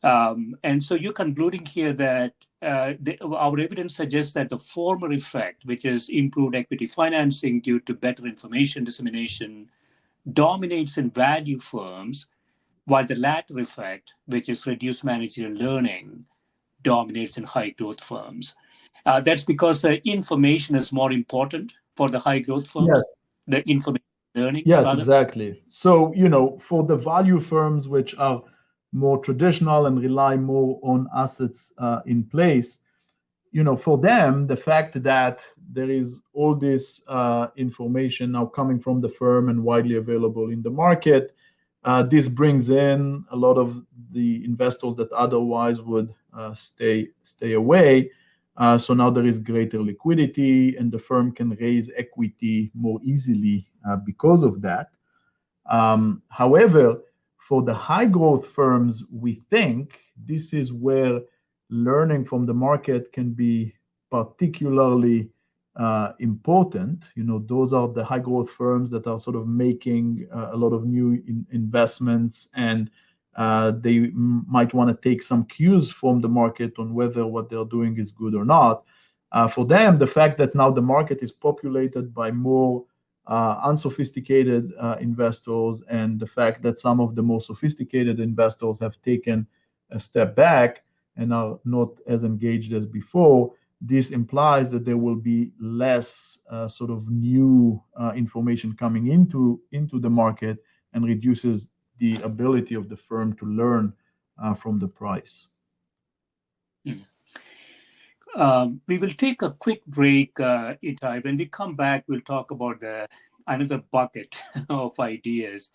And so you're concluding here that our evidence suggests that the former effect, which is improved equity financing due to better information dissemination, dominates in value firms, while the latter effect, which is reduced managerial learning, dominates in high growth firms. That's because the information is more important for the high growth firms. Yes. The information learning. Yes, rather. exactly. So, for the value firms, which are more traditional and rely more on assets in place, for them, the fact that there is all this information now coming from the firm and widely available in the market, this brings in a lot of the investors that otherwise would stay away. So now there is greater liquidity, and the firm can raise equity more easily because of that. However, for the high growth firms, we think this is where learning from the market can be particularly important. Those are the high growth firms that are sort of making a lot of new investments, and they might want to take some cues from the market on whether what they're doing is good or not. For them, the fact that now the market is populated by more unsophisticated investors, and the fact that some of the more sophisticated investors have taken a step back and are not as engaged as before, this implies that there will be less sort of new information coming into the market, and reduces the ability of the firm to learn from the price. We will take a quick break, Itay. When we come back, we'll talk about another bucket of ideas,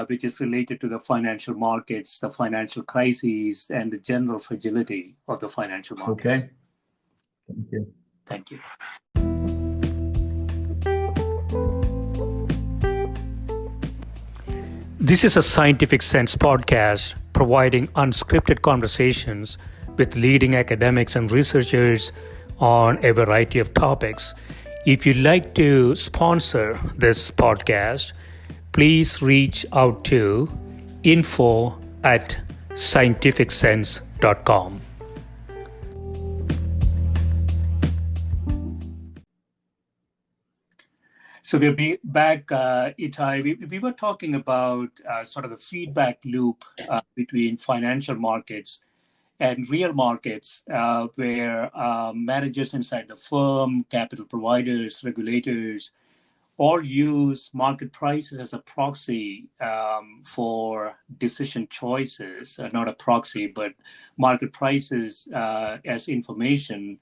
which is related to the financial markets, the financial crises, and the general fragility of the financial markets. Okay. Thank you. Thank you. This is a Scientific Sense podcast providing unscripted conversations with leading academics and researchers on a variety of topics. If you'd like to sponsor this podcast, please reach out to info@scientificsense.com. So we'll be back, Itay. We were talking about sort of the feedback loop between financial markets and real markets, where managers inside the firm, capital providers, regulators, all use market prices as a proxy for decision choices. Not a proxy, but market prices as information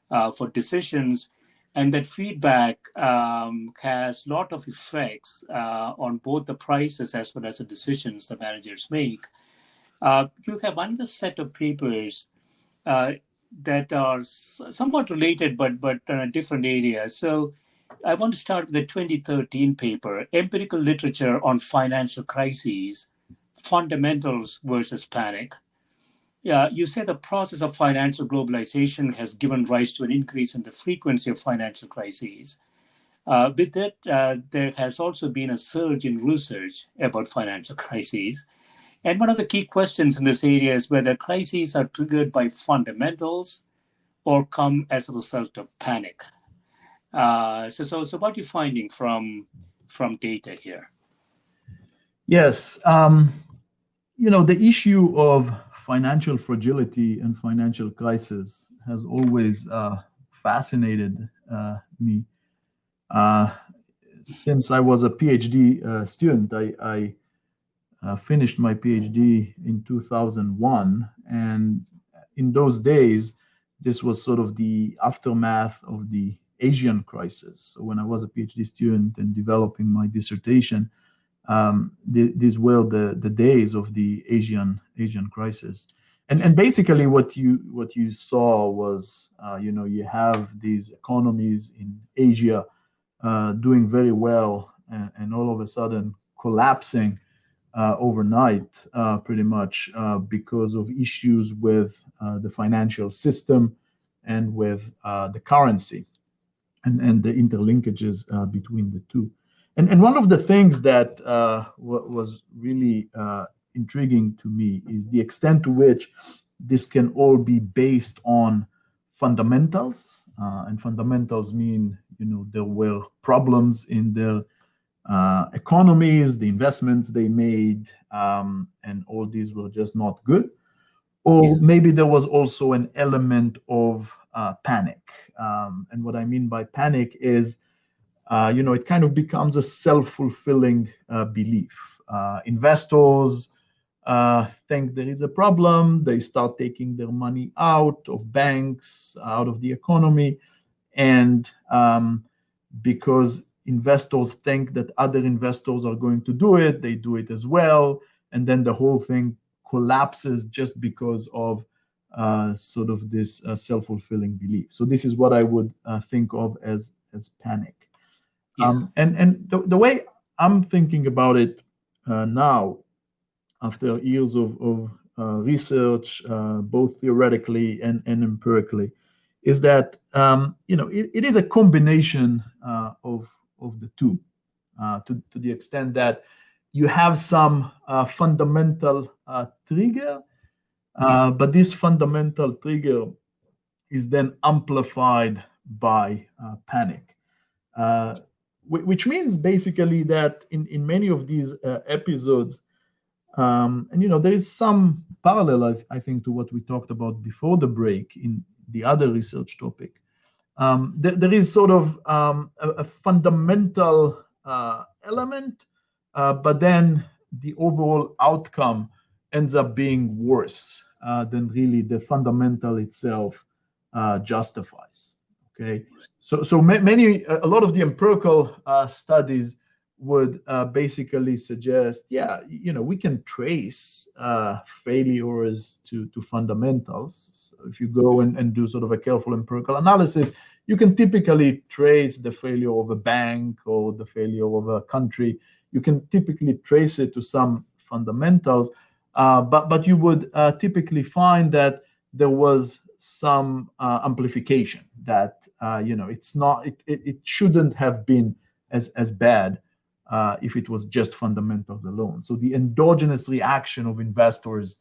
for decisions. And that feedback has a lot of effects on both the prices as well as the decisions the managers make. You have another set of papers that are somewhat related, but in a different area. So I want to start with the 2013 paper, Empirical Literature on Financial Crises, Fundamentals versus Panic. Yeah, you say the process of financial globalization has given rise to an increase in the frequency of financial crises. With that, there has also been a surge in research about financial crises. And one of the key questions in this area is whether crises are triggered by fundamentals or come as a result of panic. So what are you finding from data here? Yes, the issue of financial fragility and financial crisis has always fascinated me. Since I was a PhD student, I finished my PhD in 2001, and in those days, this was sort of the aftermath of the Asian crisis. So when I was a PhD student and developing my dissertation, these were the days of the Asian crisis, and basically what you saw was you have these economies in Asia doing very well, and all of a sudden collapsing overnight, pretty much because of issues with the financial system and with the currency, and the interlinkages between the two. And one of the things that was really intriguing to me is the extent to which this can all be based on fundamentals. And fundamentals mean, there were problems in their economies, the investments they made, and all these were just not good. Or maybe there was also an element of panic. And what I mean by panic is, it kind of becomes a self-fulfilling belief. Investors think there is a problem. They start taking their money out of banks, out of the economy. And because investors think that other investors are going to do it, they do it as well. And then the whole thing collapses just because of sort of this self-fulfilling belief. So this is what I would think of as panic. And the way I'm thinking about it now, after years of research, both theoretically and empirically, is that it is a combination of the two, to the extent that you have some fundamental trigger, but this fundamental trigger is then amplified by panic, which means basically that in many of these episodes, and there is some parallel, I think, to what we talked about before the break in the other research topic. There is sort of a fundamental element, but then the overall outcome ends up being worse than really the fundamental itself justifies. Okay, so a lot of the empirical studies would basically suggest, we can trace failures to fundamentals. So if you go and do sort of a careful empirical analysis, you can typically trace the failure of a bank or the failure of a country. You can typically trace it to some fundamentals, but you would typically find that there was some amplification, that it shouldn't have been as bad if it was just fundamentals alone. So the endogenous reaction of investors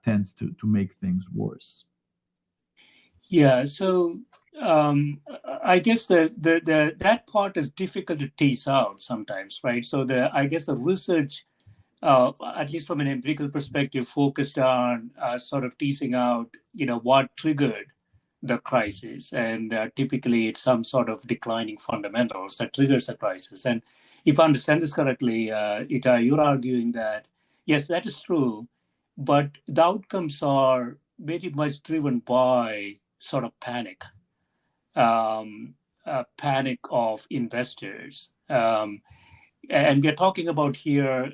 tends to make things worse. Yeah, so I guess that part is difficult to tease out sometimes, right? So I guess the research, at least from an empirical perspective, focused on sort of teasing out, what triggered the crisis, and typically it's some sort of declining fundamentals that triggers the crisis. And if I understand this correctly, Itay, you're arguing that yes, that is true, but the outcomes are very much driven by sort of panic of investors. And we're talking about here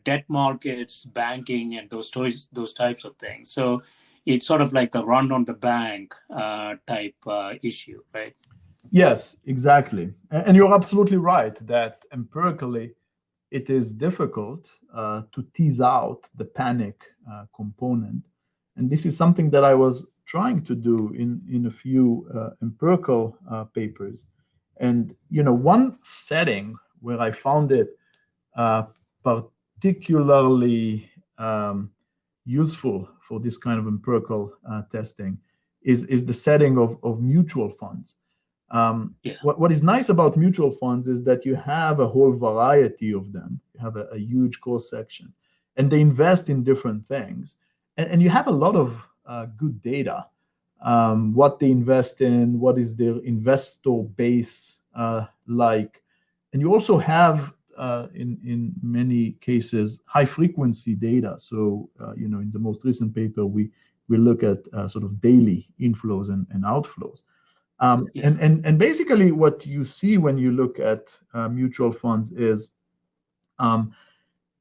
debt markets, banking, and those types of things. So it's sort of like the run on the bank type issue, right? Yes, exactly. And you're absolutely right that empirically it is difficult to tease out the panic component. And this is something that I was trying to do in a few empirical papers. And, one setting where I found it particularly useful for this kind of empirical testing is the setting of mutual funds. What is nice about mutual funds is that you have a whole variety of them. You have a huge cross section, and they invest in different things. And you have a lot of good data, what they invest in, what is their investor base like. And you also have, in many cases, high frequency data. So, in the most recent paper, we look at sort of daily inflows and outflows. And basically what you see when you look at mutual funds is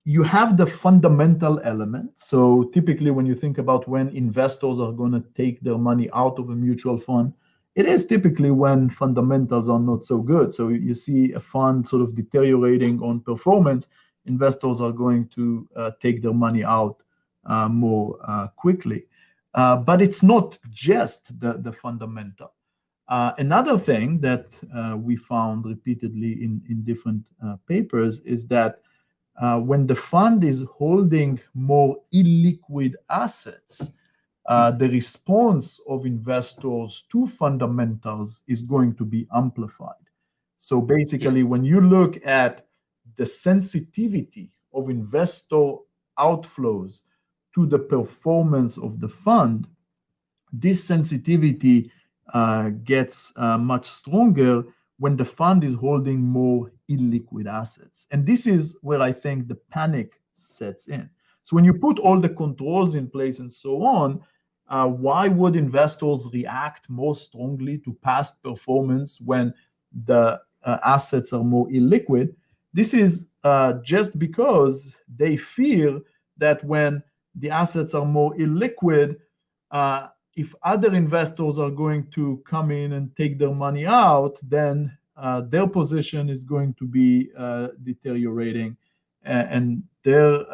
you have the fundamental element. So typically when you think about when investors are going to take their money out of a mutual fund, it is typically when fundamentals are not so good. So you see a fund sort of deteriorating on performance, investors are going to take their money out more quickly. But it's not just the fundamental. Another thing that we found repeatedly in different papers is that when the fund is holding more illiquid assets, the response of investors to fundamentals is going to be amplified. So basically, when you look at the sensitivity of investor outflows to the performance of the fund, this sensitivity gets much stronger when the fund is holding more illiquid assets. And this is where I think the panic sets in. So when you put all the controls in place and so on, why would investors react more strongly to past performance when the assets are more illiquid? This is just because they fear that when the assets are more illiquid, if other investors are going to come in and take their money out, then their position is going to be deteriorating, and their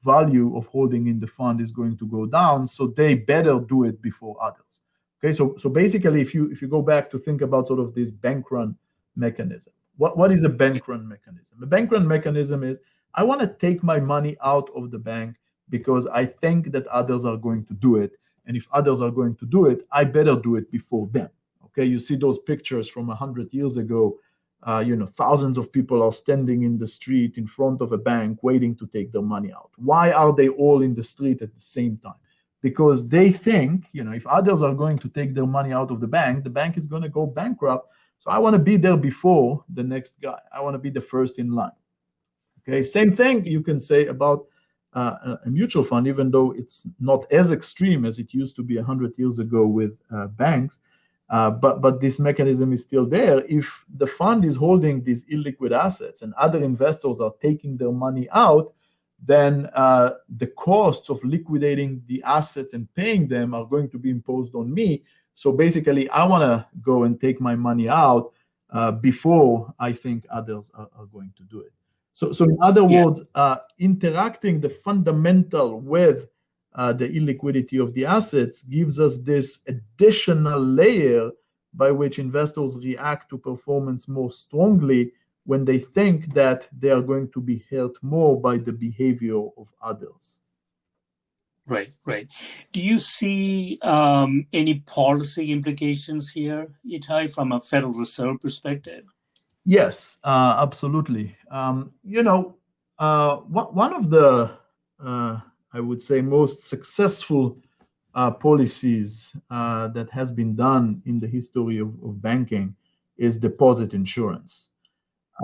value of holding in the fund is going to go down. So they better do it before others. Okay, so basically, if you go back to think about sort of this bank run mechanism, what is a bank run mechanism? A bank run mechanism is, I want to take my money out of the bank because I think that others are going to do it. And if others are going to do it, I better do it before them. Okay, you see those pictures from 100 years ago. Thousands of people are standing in the street in front of a bank waiting to take their money out. Why are they all in the street at the same time? Because they think, if others are going to take their money out of the bank is going to go bankrupt. So I want to be there before the next guy. I want to be the first in line. Okay, same thing you can say about a mutual fund, even though it's not as extreme as it used to be 100 years ago with banks. But this mechanism is still there. If the fund is holding these illiquid assets and other investors are taking their money out, then the costs of liquidating the assets and paying them are going to be imposed on me. So basically, I want to go and take my money out before I think others are going to do it. So in other words, interacting the fundamental with the illiquidity of the assets gives us this additional layer by which investors react to performance more strongly when they think that they are going to be hurt more by the behavior of others. Right. Do you see any policy implications here, Itay, from a Federal Reserve perspective? Yes, absolutely. One of the, I would say, most successful policies that has been done in the history of banking is deposit insurance.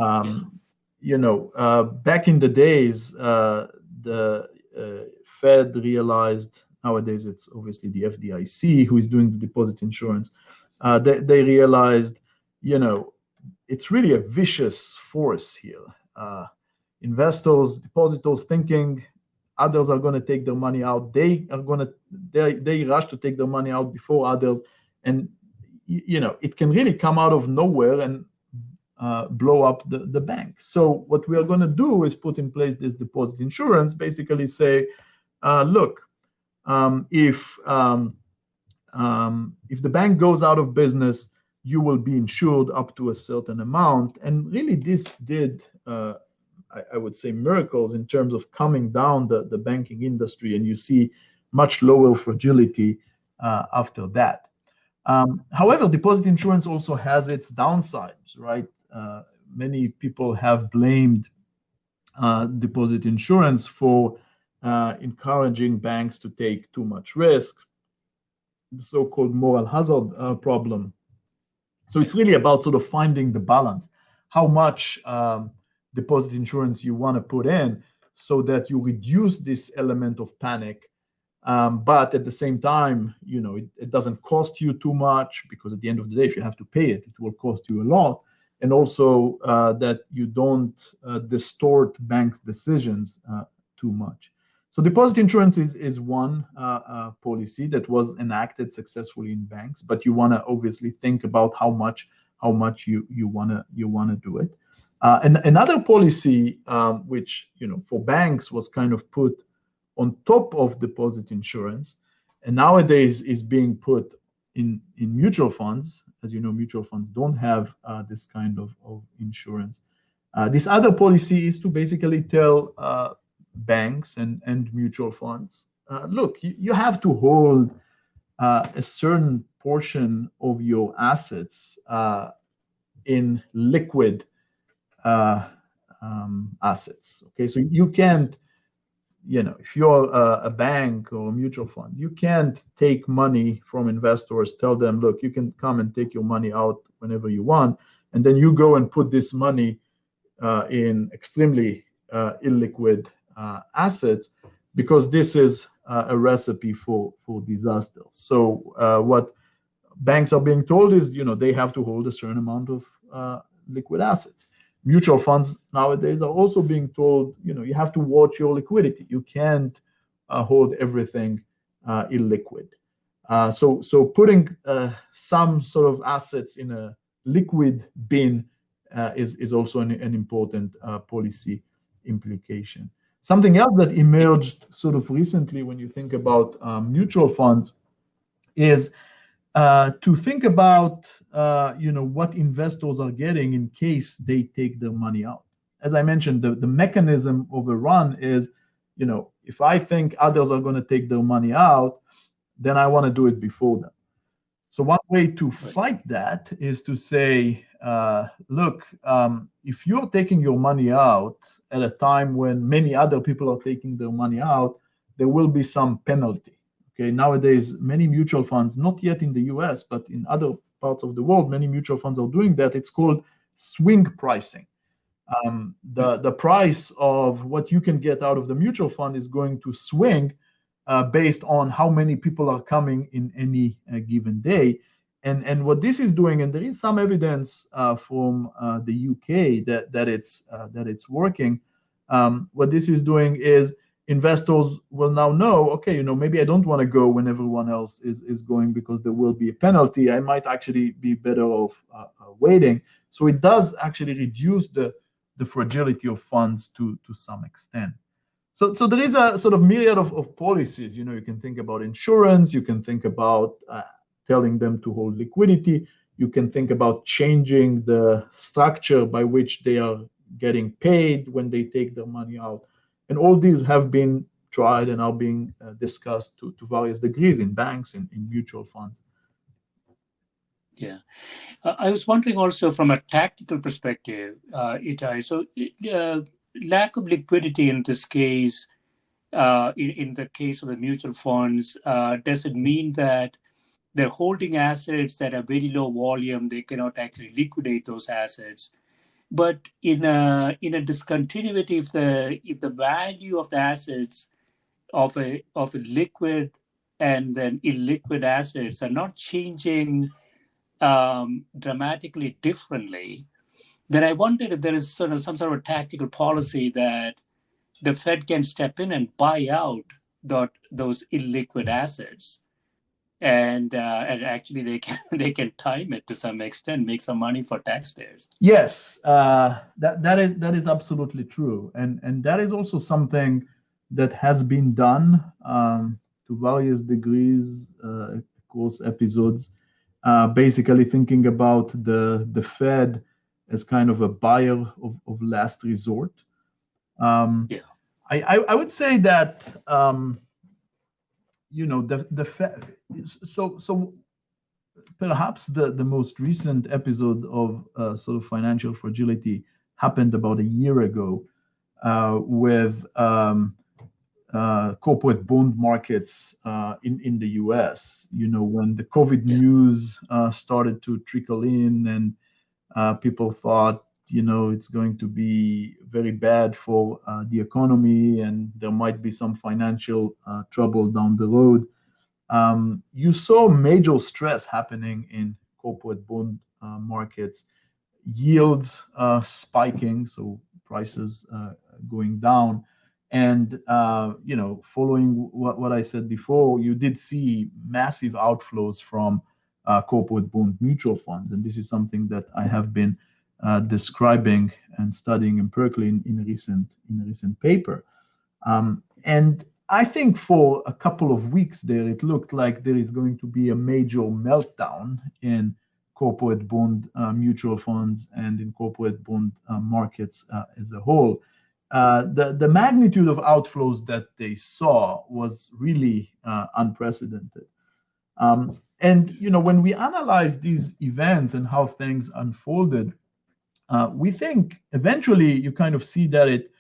Back in the days, the Fed realized, nowadays it's obviously the FDIC who is doing the deposit insurance. They realized, it's really a vicious force here. Investors, depositors thinking others are going to take their money out. They rush to take their money out before others. And, it can really come out of nowhere and blow up the bank. So what we are going to do is put in place this deposit insurance, basically say, look, if the bank goes out of business, you will be insured up to a certain amount. And really this did, I would say, miracles in terms of calming down the banking industry, and you see much lower fragility after that. However, deposit insurance also has its downsides, right? Many people have blamed deposit insurance for encouraging banks to take too much risk, the so-called moral hazard problem. So it's really about sort of finding the balance, how much deposit insurance you want to put in so that you reduce this element of panic. But at the same time, it doesn't cost you too much, because at the end of the day, if you have to pay it, it will cost you a lot. And also that you don't distort banks' decisions too much. So deposit insurance is one policy that was enacted successfully in banks, but you want to obviously think about how much you want to do it. And another policy which for banks was kind of put on top of deposit insurance, and nowadays is being put in mutual funds. As you know, mutual funds don't have this kind of insurance. This other policy is to basically tell banks and mutual funds, look, you have to hold a certain portion of your assets in liquid assets. Okay, so you can't, if you're a bank or a mutual fund, you can't take money from investors, tell them, look, you can come and take your money out whenever you want, and then you go and put this money in extremely illiquid assets, because this is a recipe for disaster. So what banks are being told is, they have to hold a certain amount of liquid assets. Mutual funds nowadays are also being told, you have to watch your liquidity. You can't hold everything illiquid. So putting some sort of assets in a liquid bin is also an important policy implication. Something else that emerged sort of recently when you think about mutual funds is to think about what investors are getting in case they take their money out. As I mentioned, the mechanism of a run is, if I think others are going to take their money out, then I want to do it before them. So one way to fight that is to say, look, if you're taking your money out at a time when many other people are taking their money out, there will be some penalty. Okay, nowadays, many mutual funds, not yet in the US, but in other parts of the world, many mutual funds are doing that. It's called swing pricing. The price of what you can get out of the mutual fund is going to swing based on how many people are coming in any given day. And what this is doing, and there is some evidence from the UK that it's working. What this is doing is investors will now know, okay, maybe I don't want to go when everyone else is going because there will be a penalty. I might actually be better off waiting. So it does actually reduce the fragility of funds to some extent. So there is a sort of myriad of policies. You can think about insurance. You can think about telling them to hold liquidity. You can think about changing the structure by which they are getting paid when they take their money out. And all these have been tried and are being discussed to various degrees in banks and in mutual funds. Yeah. I was wondering also from a tactical perspective, Itay, so lack of liquidity in this case, in the case of the mutual funds, does it mean that they're holding assets that are very low volume, they cannot actually liquidate those assets? But in a discontinuity, if the value of the assets of a liquid and then illiquid assets are not changing dramatically differently, then I wondered if there is some sort of a tactical policy that the Fed can step in and buy out those illiquid assets, and actually they can time it to some extent, make some money for taxpayers. Yes, that is absolutely true, and that is also something that has been done to various degrees across episodes. Basically thinking about the Fed as kind of a buyer of last resort. I would say that the Fed. So perhaps the most recent episode of sort of financial fragility happened about a year ago with corporate bond markets in the US. When the COVID news started to trickle in, and people thought, it's going to be very bad for the economy, and there might be some financial trouble down the road. You saw major stress happening in corporate bond markets, yields spiking, so prices going down. And, following what I said before, you did see massive outflows from corporate bond mutual funds. And this is something that I have been describing and studying empirically in a recent paper. And I think for a couple of weeks there, it looked like there is going to be a major meltdown in corporate bond mutual funds and in corporate bond markets as a whole. The magnitude of outflows that they saw was really unprecedented. And when we analyze these events and how things unfolded, we think eventually you kind of see that it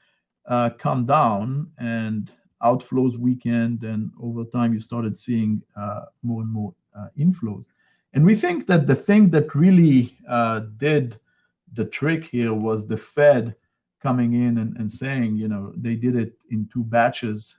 calmed down and outflows weakened, and over time you started seeing more and more inflows. And we think that the thing that really did the trick here was the Fed coming in and saying, they did it in two batches.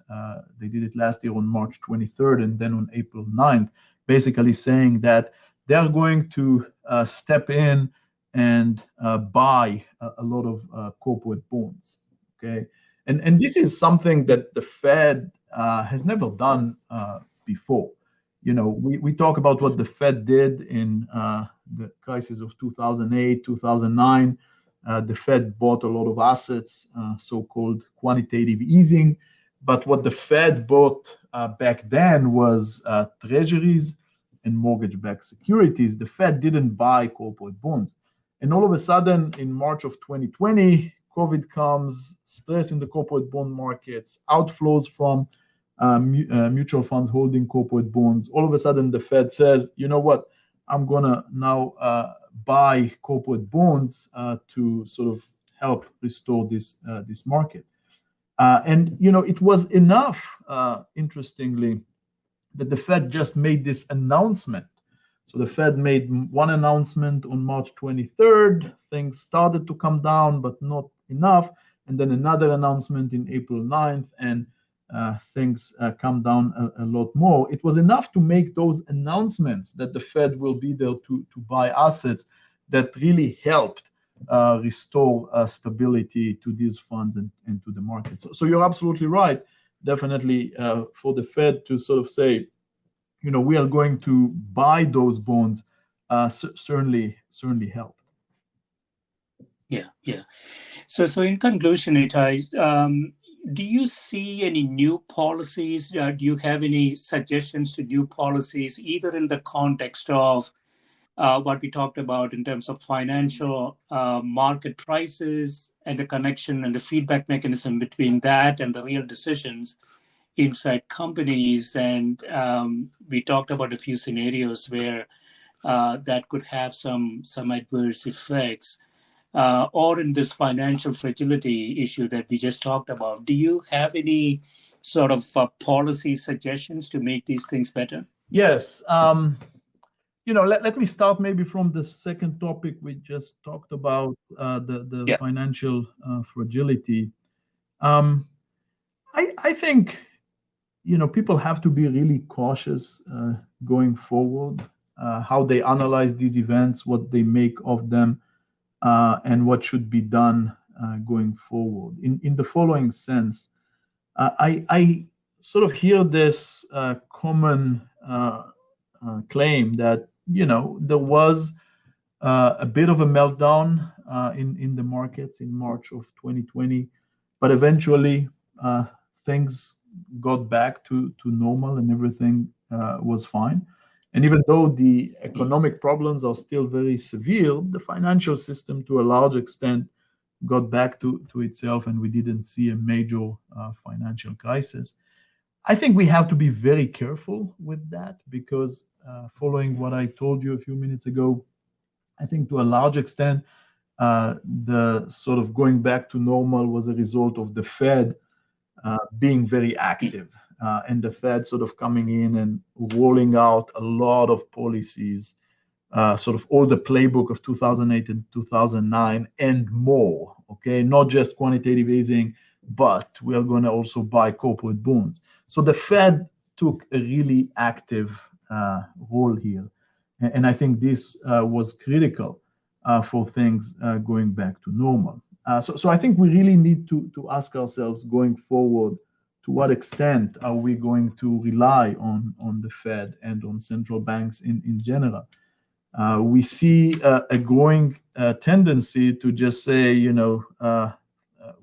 They did it last year on March 23rd and then on April 9th, basically saying that they're going to step in and buy a lot of corporate bonds. Okay, and this is something that the Fed has never done before. We talk about what the Fed did in the crisis of 2008, 2009. The Fed bought a lot of assets, so-called quantitative easing. But what the Fed bought back then was treasuries and mortgage-backed securities. The Fed didn't buy corporate bonds. And all of a sudden, in March of 2020, COVID comes, stress in the corporate bond markets, outflows from mutual funds holding corporate bonds. All of a sudden, the Fed says, you know what, I'm going to now buy corporate bonds to sort of help restore this market. And it was enough, interestingly, that the Fed just made this announcement. So the Fed made one announcement on March 23rd. Things started to come down, but not enough. And then another announcement in April 9th, and things come down a lot more. It was enough to make those announcements that the Fed will be there to buy assets that really helped restore stability to these funds and to the market. So you're absolutely right. Definitely for the Fed to sort of say, we are going to buy those bonds, certainly helped. Yeah. So in conclusion, Itay, do you see any new policies? Do you have any suggestions to new policies, either in the context of what we talked about in terms of financial market prices and the connection and the feedback mechanism between that and the real decisions inside companies? And we talked about a few scenarios where that could have some adverse effects. Or in this financial fragility issue that we just talked about, do you have any sort of policy suggestions to make these things better? Yes. Let me start maybe from the second topic we just talked about, the financial fragility. I think, people have to be really cautious going forward, how they analyze these events, what they make of them, and what should be done going forward. In the following sense, I sort of hear this common claim that there was a bit of a meltdown in the markets in March of 2020, but eventually things got back to normal and everything was fine. And even though the economic problems are still very severe, the financial system, to a large extent, got back to itself, and we didn't see a major financial crisis. I think we have to be very careful with that because following what I told you a few minutes ago, I think to a large extent, the sort of going back to normal was a result of the Fed being very active. And the Fed sort of coming in and rolling out a lot of policies, sort of all the playbook of 2008 and 2009 and more, okay? Not just quantitative easing, but we are going to also buy corporate bonds. So the Fed took a really active role here. And I think this was critical for things going back to normal. So I think we really need to ask ourselves going forward, to what extent are we going to rely on the Fed and on central banks in general? We see a growing tendency to just say,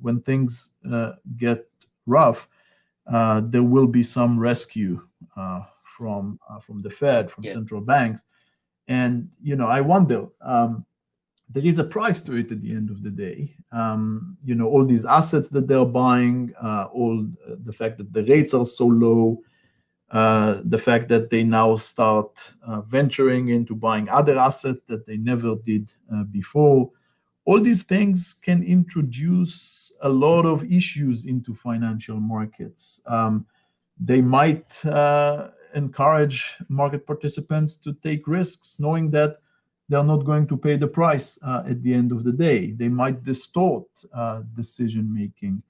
when things get rough, there will be some rescue from the Fed, from central banks. And, I wonder, there is a price to it at the end of the day. All these assets that they're buying, all the fact that the rates are so low, the fact that they now start venturing into buying other assets that they never did before. All these things can introduce a lot of issues into financial markets. They might encourage market participants to take risks, knowing that they're not going to pay the price at the end of the day. They might distort decision making.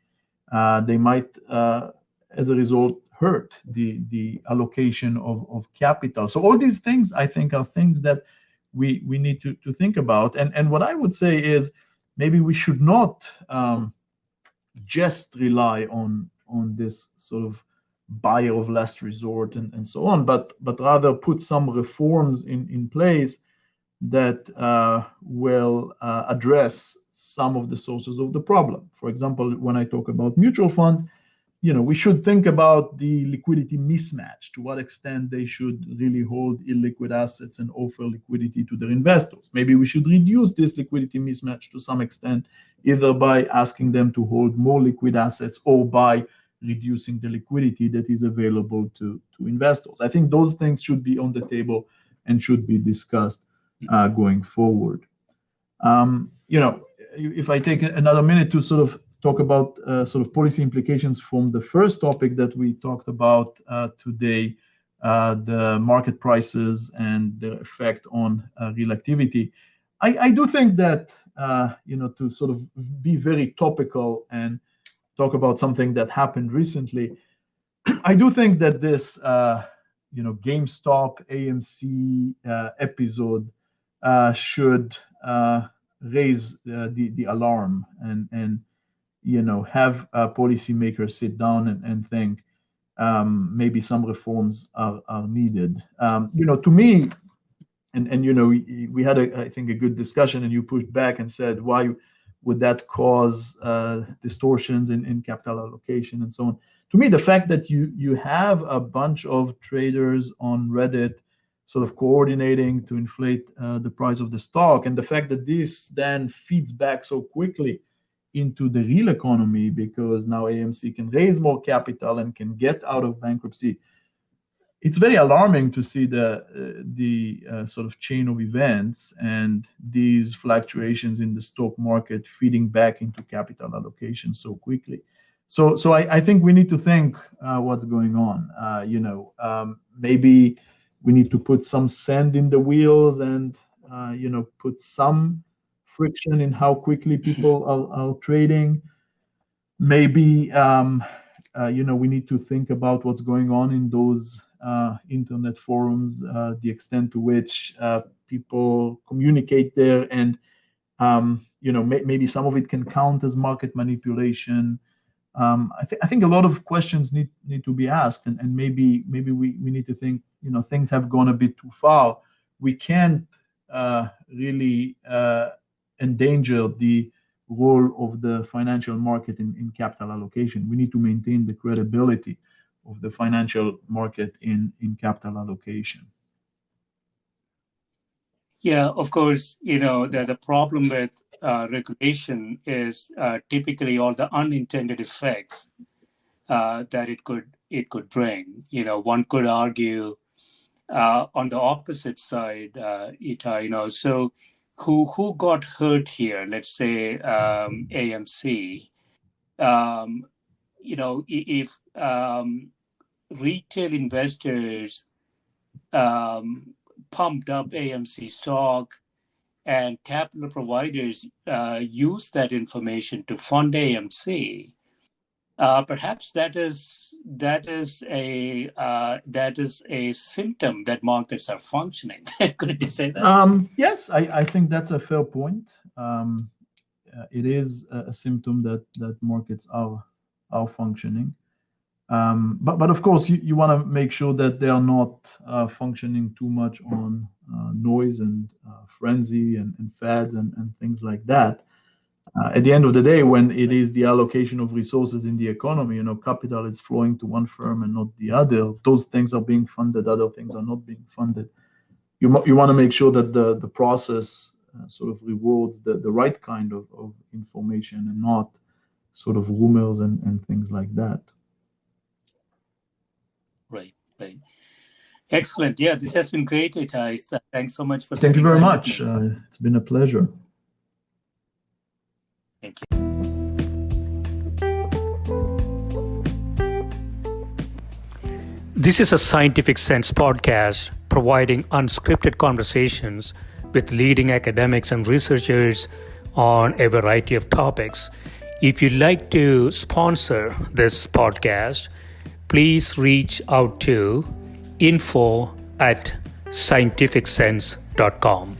They might, as a result, hurt the allocation of capital. So all these things, I think, are things that we need to think about. And what I would say is maybe we should not just rely on this sort of buyer of last resort and so on, but rather put some reforms in place that will address some of the sources of the problem. For example, when I talk about mutual funds, we should think about the liquidity mismatch, to what extent they should really hold illiquid assets and offer liquidity to their investors. Maybe we should reduce this liquidity mismatch to some extent, either by asking them to hold more liquid assets or by reducing the liquidity that is available to investors. I think those things should be on the table and should be discussed going forward. If I take another minute to sort of talk about sort of policy implications from the first topic that we talked about today, the market prices and their effect on real activity. I do think that, to sort of be very topical and talk about something that happened recently, I do think that this, GameStop, AMC episode should raise the alarm and have policymakers sit down and think maybe some reforms are needed. To me, we had I think a good discussion, and you pushed back and said, why would that cause distortions in capital allocation and so on? To me, the fact that you have a bunch of traders on Reddit sort of coordinating to inflate the price of the stock, and the fact that this then feeds back so quickly into the real economy because now AMC can raise more capital and can get out of bankruptcy, it's very alarming to see the sort of chain of events and these fluctuations in the stock market feeding back into capital allocation so quickly. So I think we need to think what's going on. Maybe we need to put some sand in the wheels and put some friction in how quickly people are trading. Maybe we need to think about what's going on in those internet forums, the extent to which people communicate there, and maybe some of it can count as market manipulation. I think a lot of questions need to be asked, and maybe we need to think, things have gone a bit too far. We can't really endanger the role of the financial market in capital allocation. We need to maintain the credibility of the financial market in capital allocation. Yeah, of course, the problem with regulation is typically all the unintended effects that it could bring. One could argue on the opposite side, Itay, so who got hurt here? Let's say AMC. If retail investors pumped up AMC stock and capital providers use that information to fund AMC, perhaps that is a symptom that markets are functioning. Could you say that? Yes, I think that's a fair point. It is a symptom that markets are functioning. But of course, you want to make sure that they are not functioning too much on noise and frenzy and fads and things like that. At the end of the day, when it is the allocation of resources in the economy, capital is flowing to one firm and not the other. Those things are being funded, other things are not being funded. You want to make sure that the process sort of rewards the right kind of information and not sort of rumors and things like that. Right. Excellent. Yeah, this has been great, Itay. Thanks so much for. Thank you very much. It's been a pleasure. Thank you. This is a Scientific Sense podcast providing unscripted conversations with leading academics and researchers on a variety of topics. If you'd like to sponsor this podcast, please reach out to info@scientificsense.com.